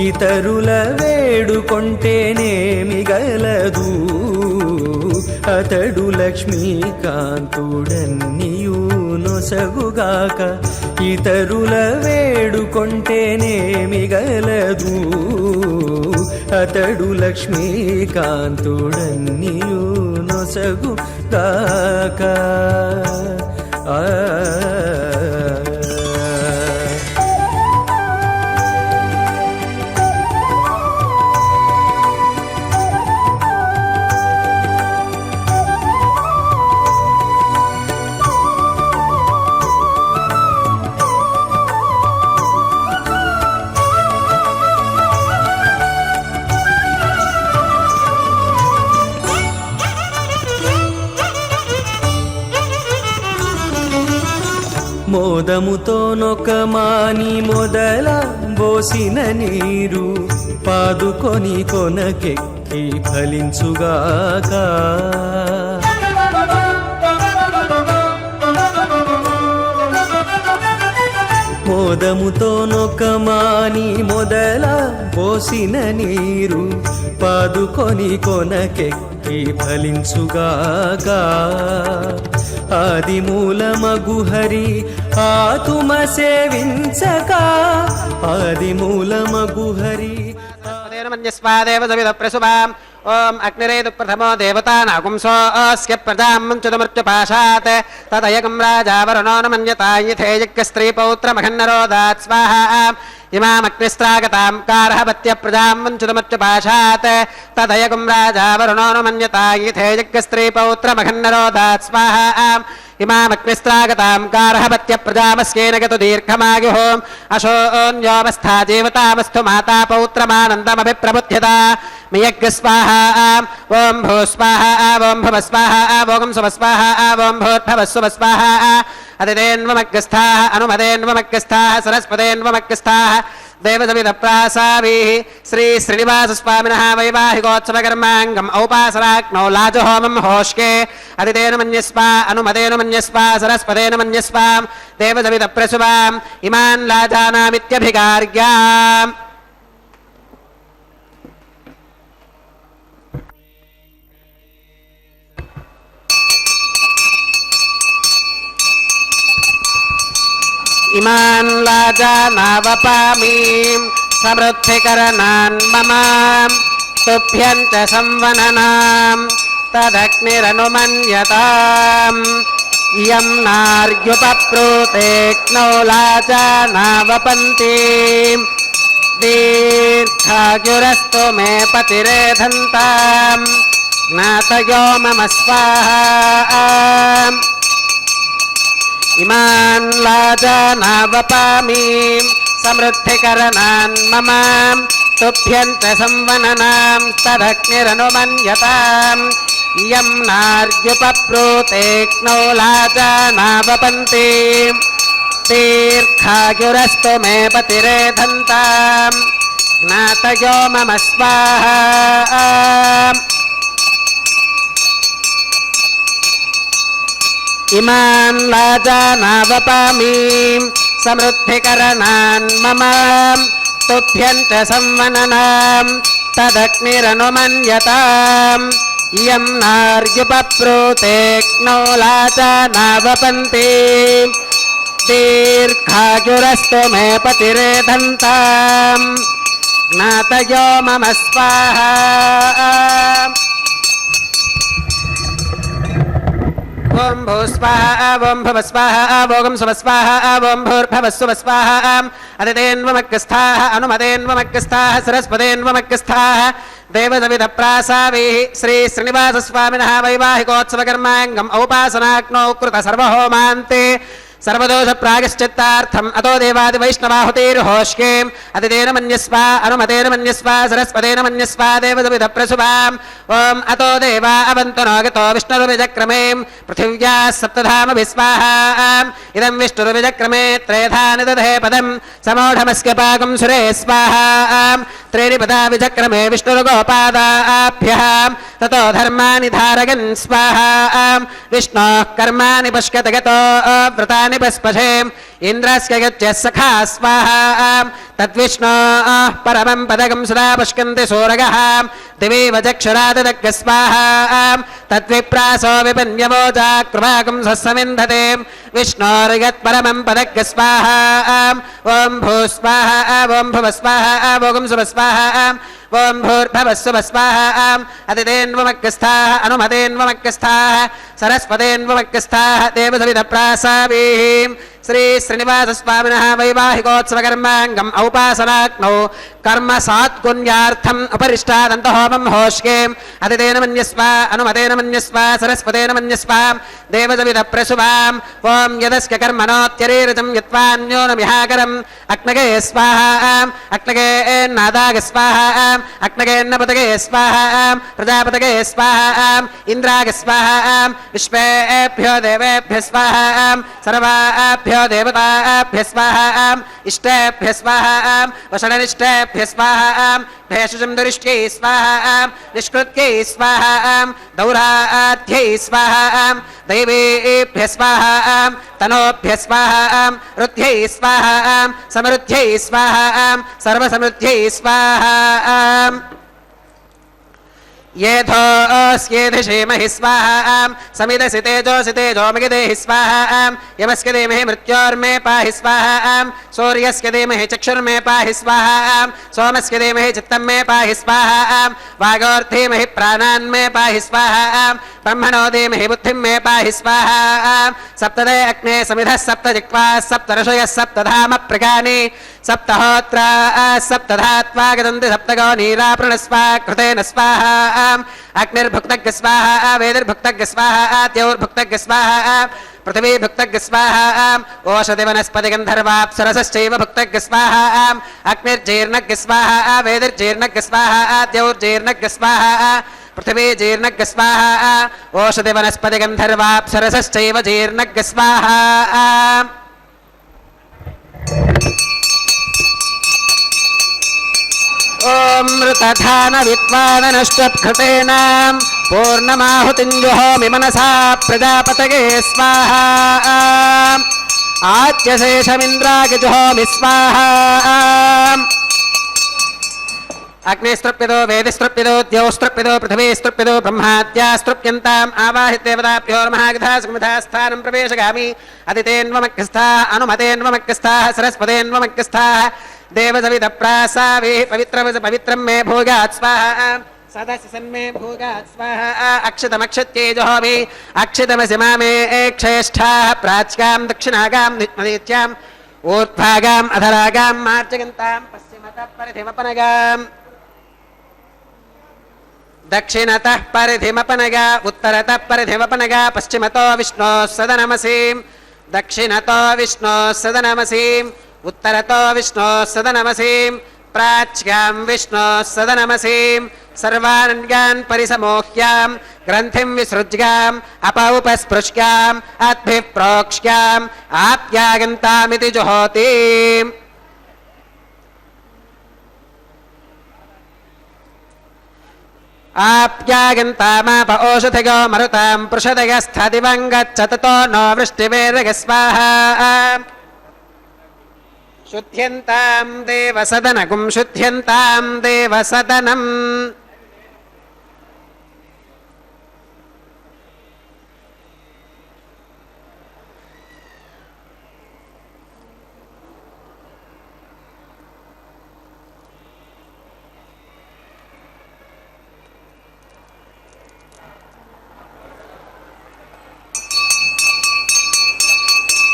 ఇతరుల వేడుకొంటేనేమి గలదు అతడు లక్ష్మీకాంతుడన్నియు నొసగుగాక ఇతరుల వేడుకొంటేనేమి గలదు అతడు లక్ష్మీకాంతుడన్నియు నొసగుగాక మోదముతో నొకమాని మొదల బోసిన నీరు పాదుకొని కొనకెక్కి ఫలించుగాక మోదముతో నొకమాని మొదల బోసిన నీరు పాదుకొని కొనకెక్కి ఫలించుగాక ఆదిమూలమగు హరి ఆతుమ సేవించక ఆదిమూలమగు హరి ఓం అగ్నిరేదు ప్రథమో దేవతానాగుంసోస్య ప్రజామంచుతమృత్యుపాశాత్ తదయగం రాజా వరుణో న మన్యతాయథే యజ్ఞస్త్రీ పౌత్రమఘన్నరోదాత్ స్వాహా ఇమామగ్నిస్త్రాగతాం కార్హవత్య ప్రజామంచుతమృత్యుపాశాత్ తదయగం రాజా వరుణో న మన్యతాయథే యజ్ఞస్త్రీ పౌత్రమఘన్నరోదాత్ స్వాహా ఇమామగ్నిస్త్రాగతాం కార్హవత్య ప్రజామస్యేన గతు దీర్ఘమాయుః అశోన్యోమస్థా జీవతామస్థు మాతా పౌత్రమానందమభిప్రబుధ్యత మియజ్ఞ స్వాహా ఓం భూ స్వాహా ఓం భవ స్వాహా ఓం శుభ స్వాహా ఓం భూర్భవ శుభ స్వాహా అదిదేన్వమగ్రస్థాః అనుమదేన్వమగ్రస్థాః సరస్వదేన్వమగ్రస్థాః దేవసవిదప్రాసావీః శ్రీ శ్రీనివాసస్వామినः వైవాహికోత్సవకర్మాంగం ఔపాసనాగ్నౌ లాజహోమం హోష్కే అదిదేను మన్యస్వా అనుమదేను మన్యస్వా సరస్వదేను మన్యస్వాం దేవసవిదప్రసువాం ఇమాన్ లాజానామిత్యభికార్యాం ఇమాన్ లాజానావపామీం సమృద్ధికరణాన్ మమ తుభ్యం చ సంవననాం తదగ్నిరనుమన్యతాం ఇయం నార్యుపప్రూతేక్నౌ లాజానావపంతి దీర్ఘాయురస్తు మే పతిరేధంతాం జ్ఞాతయో మమ స్వాహా ఇమాన్ లాజానావపామీం సమృద్ధికరణాన్ మమ తుభ్యం చ సంవననాం తదగ్నిరనుమన్యతాం ఇయం నార్యుపప్రూతేక్నౌ లాజానావపంతి దీర్ఘాయురస్తు మే పతిరేధంతాం జ్ఞాతయో మమ స్వాహా ఇమాన్ లాజానావపామీం సమృద్ధికరణాన్ మమ తుభ్యం చ సంవననాం తదగ్నిరనుమన్యతాం ఇయం నార్యుపప్రూతేక్నౌ లాజానావపంతి దీర్ఘాయురస్తు మే పతిరేధంతాం జ్ఞాతయో మమ స్వాహా ఓం భూ స్వాహా ఓం భవ స్వాహా ఓం శుభ స్వాహా ఓం భూర్భవ శుభ స్వాహా अदितेन्वमग्रस्थाः अनुमतेन्वमग्रस्थाः सरस्वतेन्वमग्रस्थाः देवसविधप्रासावीः श्री श्रीनिवासस्वामिनः वैवाहिकोत्सवकर्माङ्गम् औपासनाग्नौ कृत सर्वहोमान्ते सर्वदोष प्रायश्चित्तार्थम् अतो देवादिवैष्णवाहुतिर्होष्येम् अतितेन मन्यस्वा अनुमतेन मन्यस्वा सरस्वतेन मन्यस्वा देवसविधप्रसुभाम् ॐ अतो देवा अवन्तनो गतो विष्णुर्विजक्रमे पृथिव्याः सप्तधामभिस्वाहाम् इदं विष्णुर्विजक्रमे त्रेधा निदधे पदम् समोढमस्य पाकं सुरे स्वाहाम् त्रीणि पदा विचक्रमे विष्णुर्गोपादाभ्यः ततो धर्माणि धारयन् स्वाहाम् विष्णोः कर्माणि पश्यत गतो व्रतानि पस्पशेम् इन्द्रस्य यज्ञः सखा स्वाहाम् तद्विष्णोः परमं पदकं सदा पश्यन्ति सूरगः दिवीव चक्षुराददग्ग स्वाहाम् तद्विप्रासो विपन्यवोचा कृपाकं सस्समिन्धते विष्णोर्यत्परमं पदग्ग स्वाहाम् ॐ भूस्वाहा ॐ भुव स्वाहा ॐ सुव स्वाहा ॐ भूर्भवस्सुव स्वाहा अदितेन्वमग्रस्थाः अनुमतेन्वमग्रस्थाः सरस्वतेन्वमग्रस्थाः देवसविधप्रासावीः श्री श्रीनिवासस्वामिनः वैवाहिकोत्सवकर्माङ्गम् औपासनाग्नौ कर्म सात्कुन्यार्थम् उपरिष्टादन्तहोमं होष्येम् अदितेन मन्यस्वा अनुमतेन मन्यस्वा सरस्वतेन मन्यस्वा देवसविधप्रसुभाम् ॐ यदस्य कर्मणोत्यरीरितं यत्त्वान्यो न विहाकरम् अग्नगे स्वाहा अग्नगे नादाग स्वाहा अग्नगेन्नपतगे स्वाहा प्रजापतगे स्वाहा इन्द्राग स्वाहा विश्वेभ्यो देवेभ्यः स्वाहा सर्वाभ्यो देवताभ्यः स्वाहा इष्टेभ्यः स्वाहा वषडनिष्टेभ्यः स्वाहा भेषजं दुरिष्ट्यै स्वाहा निष्कृत्यै स्वाहा दौराध्यै स्वाहा दैवेभ्यः स्वाहा तनोभ्यः स्वाहा रुद्ध्यै स्वाहा समृद्ध्यै स्वाहा सर्वसमृद्ध्यै स्वाहा येधोऽस्येधिषेमहि स्वाहा समिदसि तेजोऽसि तेजो मगिदेहि स्वाहा यमस्य धीमहि मृत्योर्मे पाहि स्वाहा सूर्यस्य धीमहि चक्षुर्मे पाहि स्वाहा सोमस्य धीमहि चित्तं मे पाहि स्वाहा वागोर्धीमहि प्राणान्मे पाहि स्वाहा ब्रह्मणो धीमहि बुद्धिं मे पाहि स्वाहा सप्तदे अग्ने समिधः सप्त जिह्वाः सप्त ऋषयः सप्तधाम प्रगानि सप्तहोत्रा सप्तधात्वा गदन्ति सप्तगो नीराप्रणस्वा कृतेन स्वाहा अग्निर्भुक्तज्ञ स्वाहा वेदिर्भुक्तज्ञ स्वाहा द्यौर्भुक्तज्ञ स्वाहा पृथिवी भुक्तज्ञ स्वाहा ओषधि वनस्पति गन्धर्वाप्सरसश्चैव भुक्तज्ञ स्वाहा अग्निर्जीर्णज्ञ स्वाहा वेदिर्जीर्णज्ञ स्वाहा द्यौर्जीर्णज्ञ स्वाहा पृथिवी जीर्णज्ञ स्वाहा ओषधि वनस्पति गन्धर्वाप्सरसश्चैव जीर्णज्ञ स्वाहा ॐ मृतधान विद्वाननष्टभृतेन पूर्णमाहुतिं जुहोमि मनसा प्रजापतये स्वाहा आद्यशेषमिन्द्राय जुहोमि स्वाहा अग्निस्तृप्यतो वेदिस्तृप्यतो द्यौस्तृप्यतो पृथिवीस्तृप्यतो ब्रह्माद्यास्तृप्यन्ताम् आवाहित देवताभ्यो नमः स्थानं प्रवेशगामि अदितेन्वमग्रस्थाः अनुमतेन्वमग्रस्थाः सरस्वतेन्वमग्रस्थाः देवसविधप्रासावीः पवित्रं मे भोगात् स्वाहा सदस्य सन्मे भोगात् स्वाहा अक्षतमक्षत्यै जुहोमि अक्षतमसि मामे क्षेष्ठाः प्राच्यां दक्षिणागां नित्याम् ऊर्ध्वागाम् अधरागां मार्जगन्तां पश्चिमतः परिधिमपनगाम् दक्षिणतः परिधिमपनगा उत्तरतः परिधिमपनगा पश्चिमतो विष्णोः सदनमसीं दक्षिणतो विष्णोः सदनमसीं उत्तरतो विष्णोः सदनमसीं प्राच्यां विष्णोः सदनमसीं सर्वान्यान् परिसमोह्यां ग्रन्थिं विसृज्याम् अपौपस्पृश्याम् अद्भिः प्रोक्ष्याम् आप्यागन्तामिति जुहोति आप्यागन्तामाप ओषधिगो मरुतां पृषदयस्थदिवं गच्छततो नो वृष्टिवेरग स्वाहा शुद्ध्यन्तां देवसदनगुं शुद्ध्यन्तां देवसदनम्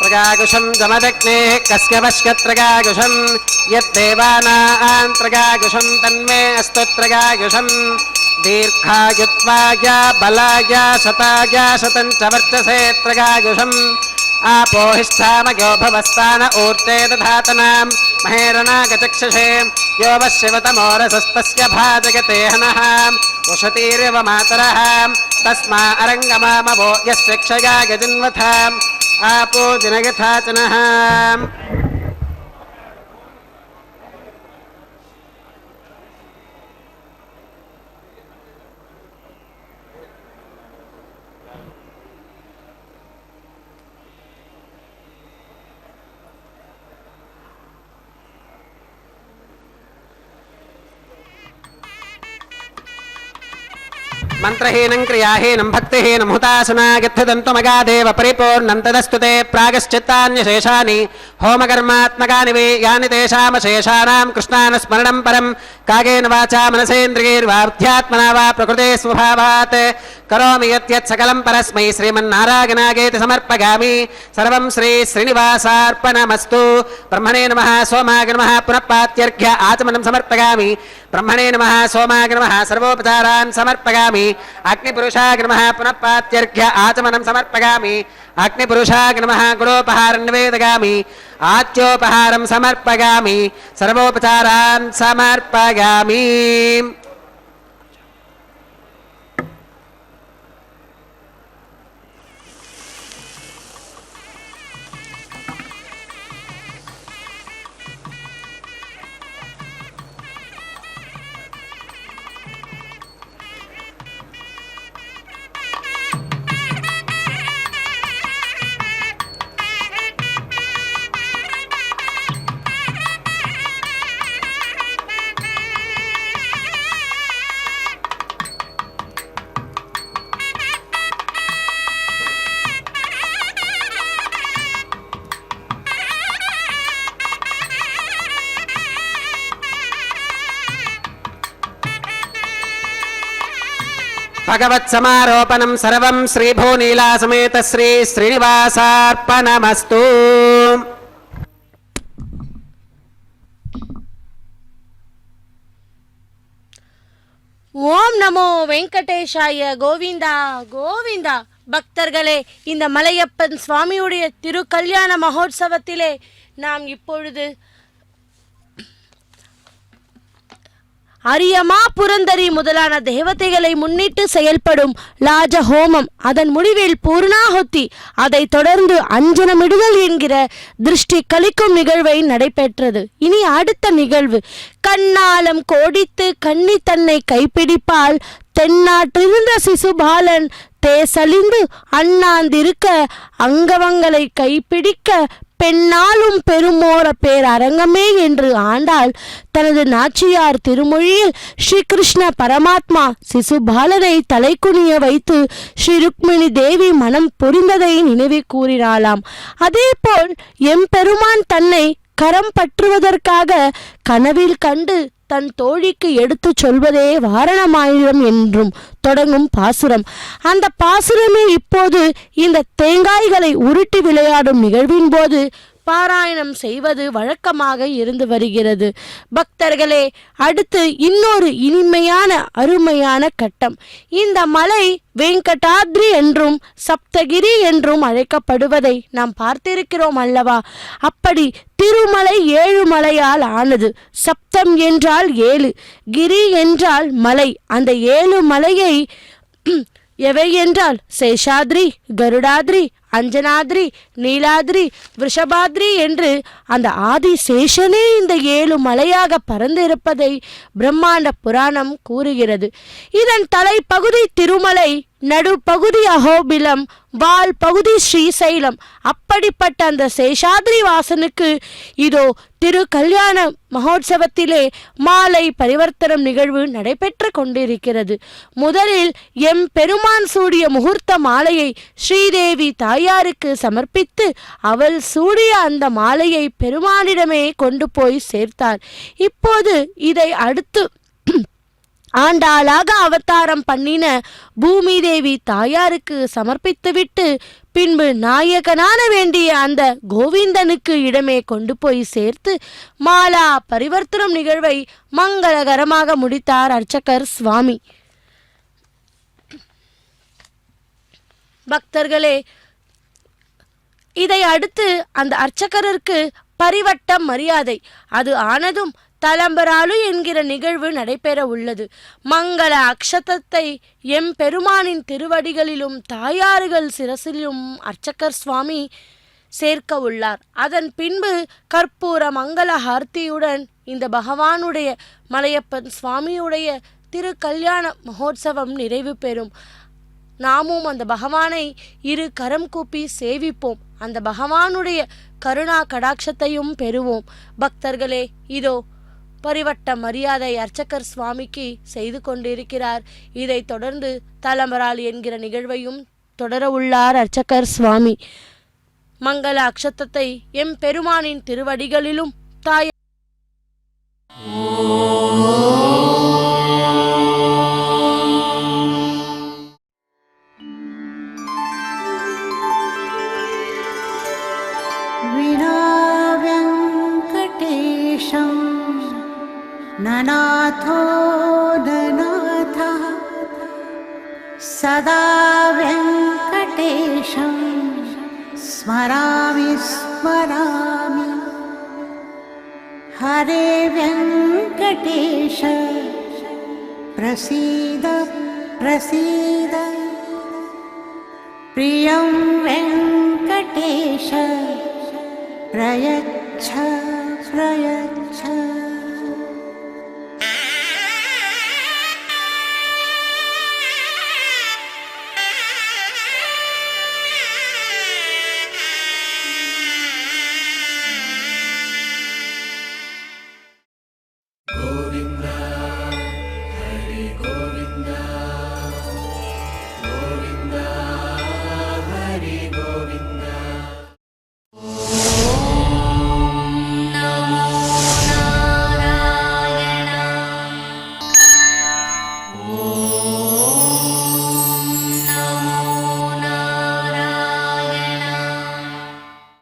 त्रगाकुशं जमदग्नेः कस्य वश्यत्रगाकुशं यद्देवानां त्रगाकुशं तन्मे अस्तु त्रगाकुशं दीर्घायुत्वाय बलाय शताय शतं च वर्चसे त्रगाकुशम् आपोहिष्ठामयो भवस्तान ऊर्जे दधातनां महेरणागचक्षुषे यो वश्यवतमोरसस्तस्य भाजगते हनः उषतीरिव मातरः तस्मा अरङ्गमामवो यस्य क्षया गजन्वथाम् आपो दिनगथाचनः मंत्रहीनं क्रियाहीनं भक्तिहीनं हुतासना गच्छदन्तुमगादेव परिपूर्णं तदस्तु ते प्रागश्चित्तान्यशेषानि होमकर्मात्मकानि वे यानि तेषामशेषाणां कृष्णानुस्मरणं परं कागेन वाचा मनसेन्द्रियैर्वाध्यात्मना वा प्रकृते स्वभावात् करोमि यत् सकलं परस्मै श्रीमन्नारायणागेति समर्पयामि सर्वं श्री श्रीनिवासार्पणमस्तु ब्रह्मणे नमः सोमाय नमः पुनः पात्यर्घ्य आचमनं समर्पयामि ब्रह्मणे नमः सोमाय नमः सर्वोपचारान् समर्पयामि अग्निपुरुषाय नमः पुनः पात्यर्घ्य आचमनं समर्पयामि अग्निपुरुषाय नमः गुणोपहारं निवेदयामि आच्योपहारं समर्पयामि सर्वोपचारान् समर्पयामि भगवत् समारोपणं सर्वं श्री भूनीला समेत श्री श्रीनिवासार्पणमस्तु ஓம் நமோ வெங்கடேஷாய கோவிந்தா கோவிந்தா. பக்தர்களே, இந்த மலையப்பன் சுவாமியுடைய திரு கல்யாண மகோத்சவத்திலே நாம் இப்பொழுது அரியமா புரந்தரி முதலான தேவதைகளை முன்னிட்டு செயல்படும் லாஜ ஹோமம், அதன் முடிவில் பூர்ணாಹುತಿ, அதை தொடர்ந்து அஞ்சனமிடுதல் என்கிற திருஷ்டி கழிக்கும் நிகழ்வை நடைபெற்றது. இனி அடுத்த நிகழ்வு, கண்ணாலம் கோடித்து கண்ணி தன்னை கைப்பிடிப்பால் தென்னாட்டிருந்த சிசுபாலன் தேசலிந்து அண்ணாந்திருக்க அங்கவங்களை கைப்பிடிக்க பெண்ணாலும் பெருமோர பேரரங்கமே என்று ஆண்டாள் தனது நாச்சியார் திருமொழியில் ஸ்ரீகிருஷ்ண பரமாத்மா சிசுபாலனை தலைக்குனிய வைத்து ஸ்ரீ ருக்மிணி தேவி மனம் புரிந்ததை நினைவு கூறினாளாம். அதேபோல் எம்பெருமான் தன்னை கரம் பற்றுவதற்காக கனவில் கண்டு தன் தோழிக்கு எடுத்து சொல்வதே வாரணமாயிரம் என்றும் தொடங்கும் பாசுரம். அந்த பாசுரமே இப்போது இந்த தேங்காய்களை உருட்டி விளையாடும் நிகழ்வின் போது பாராயணம் செய்வது வழக்கமாக இருந்து வருகிறது. பக்தர்களே, அடுத்து இன்னொரு இனிமையான அருமையான கட்டம். இந்த மலை வெங்கடாத்ரி என்றும் சப்தகிரி என்றும் அழைக்கப்படுவதை நாம் பார்த்திருக்கிறோம் அல்லவா? அப்படி திருமலை 7 மலையால் ஆனது. சப்தம் என்றால் 7, கிரி என்றால் மலை. அந்த 7 மலையை எவை என்றால் சேஷாத்ரி, கருடாத்ரி, அஞ்சனாத்ரி, நீலாத்ரி, விஷபாத்ரி என்று அந்த ஆதி சேஷனே இந்த 7 மலையாக பறந்திருப்பதை பிரம்மாண்ட புராணம் கூறுகிறது. இதன் தலைப்பகுதி திருமலை, நடுப்பகுதி அஹோபிலம், வால் பகுதி ஸ்ரீசைலம். அப்படிப்பட்ட அந்த சேஷாத்ரி வாசனுக்கு இதோ திரு கல்யாண மகோத்சவத்திலே மாலை பரிவர்த்தனம் நிகழ்வு நடைபெற்று கொண்டிருக்கிறது. முதலில் எம் பெருமான் சூடிய முகூர்த்த மாலையை ஸ்ரீதேவி தாயாருக்கு சமர்ப்பித்து அவள் சூடிய அந்த மாலையை பெருமானிடமே கொண்டு போய் சேர்த்தார். இப்போது இதை அடுத்து ஆண்டாளாக அவதாரம் பண்ணின பூமி தேவி தாயாருக்கு சமர்ப்பித்துவிட்டு பின்பு நாயகனான வேண்டிய அந்த கோவிந்தனுக்கு இடமே கொண்டு போய் சேர்த்து மாலா பரிவர்த்தனம் நிகழ்வை மங்களகரமாக முடித்தார் அர்ச்சகர் சுவாமி. பக்தர்களே, இதை அடுத்து அந்த அர்ச்சகருக்கு பரிவட்டம் மரியாதை அது ஆனதும் தலம்பராளு என்கிற நிகழ்வு நடைபெற உள்ளது. மங்கள அக்ஷதத்தை எம்பெருமானின் திருவடிகளிலும் தாயாறுகள் சிரசிலும் அர்ச்சகர் சுவாமி சேர்க்க உள்ளார். அதன் பின்பு கற்பூர மங்கள ஹார்த்தியுடன் இந்த பகவானுடைய மலையப்பன் சுவாமியுடைய திரு கல்யாண மகோத்சவம் நிறைவு பெறும். நாமும் அந்த பகவானை இரு கரம் கூப்பி சேவிப்போம். அந்த பகவானுடைய கருணா கடாட்சத்தையும் பெறுவோம். பக்தர்களே, இதோ பரிவட்ட மரியாதை அர்ச்சகர் சுவாமிக்கு செய்து கொண்டிருக்கிறார். இதை தொடர்ந்து தலம்பராள் என்கிற நிகழ்வையும் தொடர உள்ளார் அர்ச்சகர் சுவாமி. மங்கள அக்ஷதத்தை எம் பெருமானின் திருவடிகளிலும் தாய் ननाथो ननाथः सदा वेङ्कटेशं स्मरामि स्मरामि हरे वेङ्कटेश प्रसीद प्रसीद प्रियं वेङ्कटेश प्रयच्छ प्रयच्छ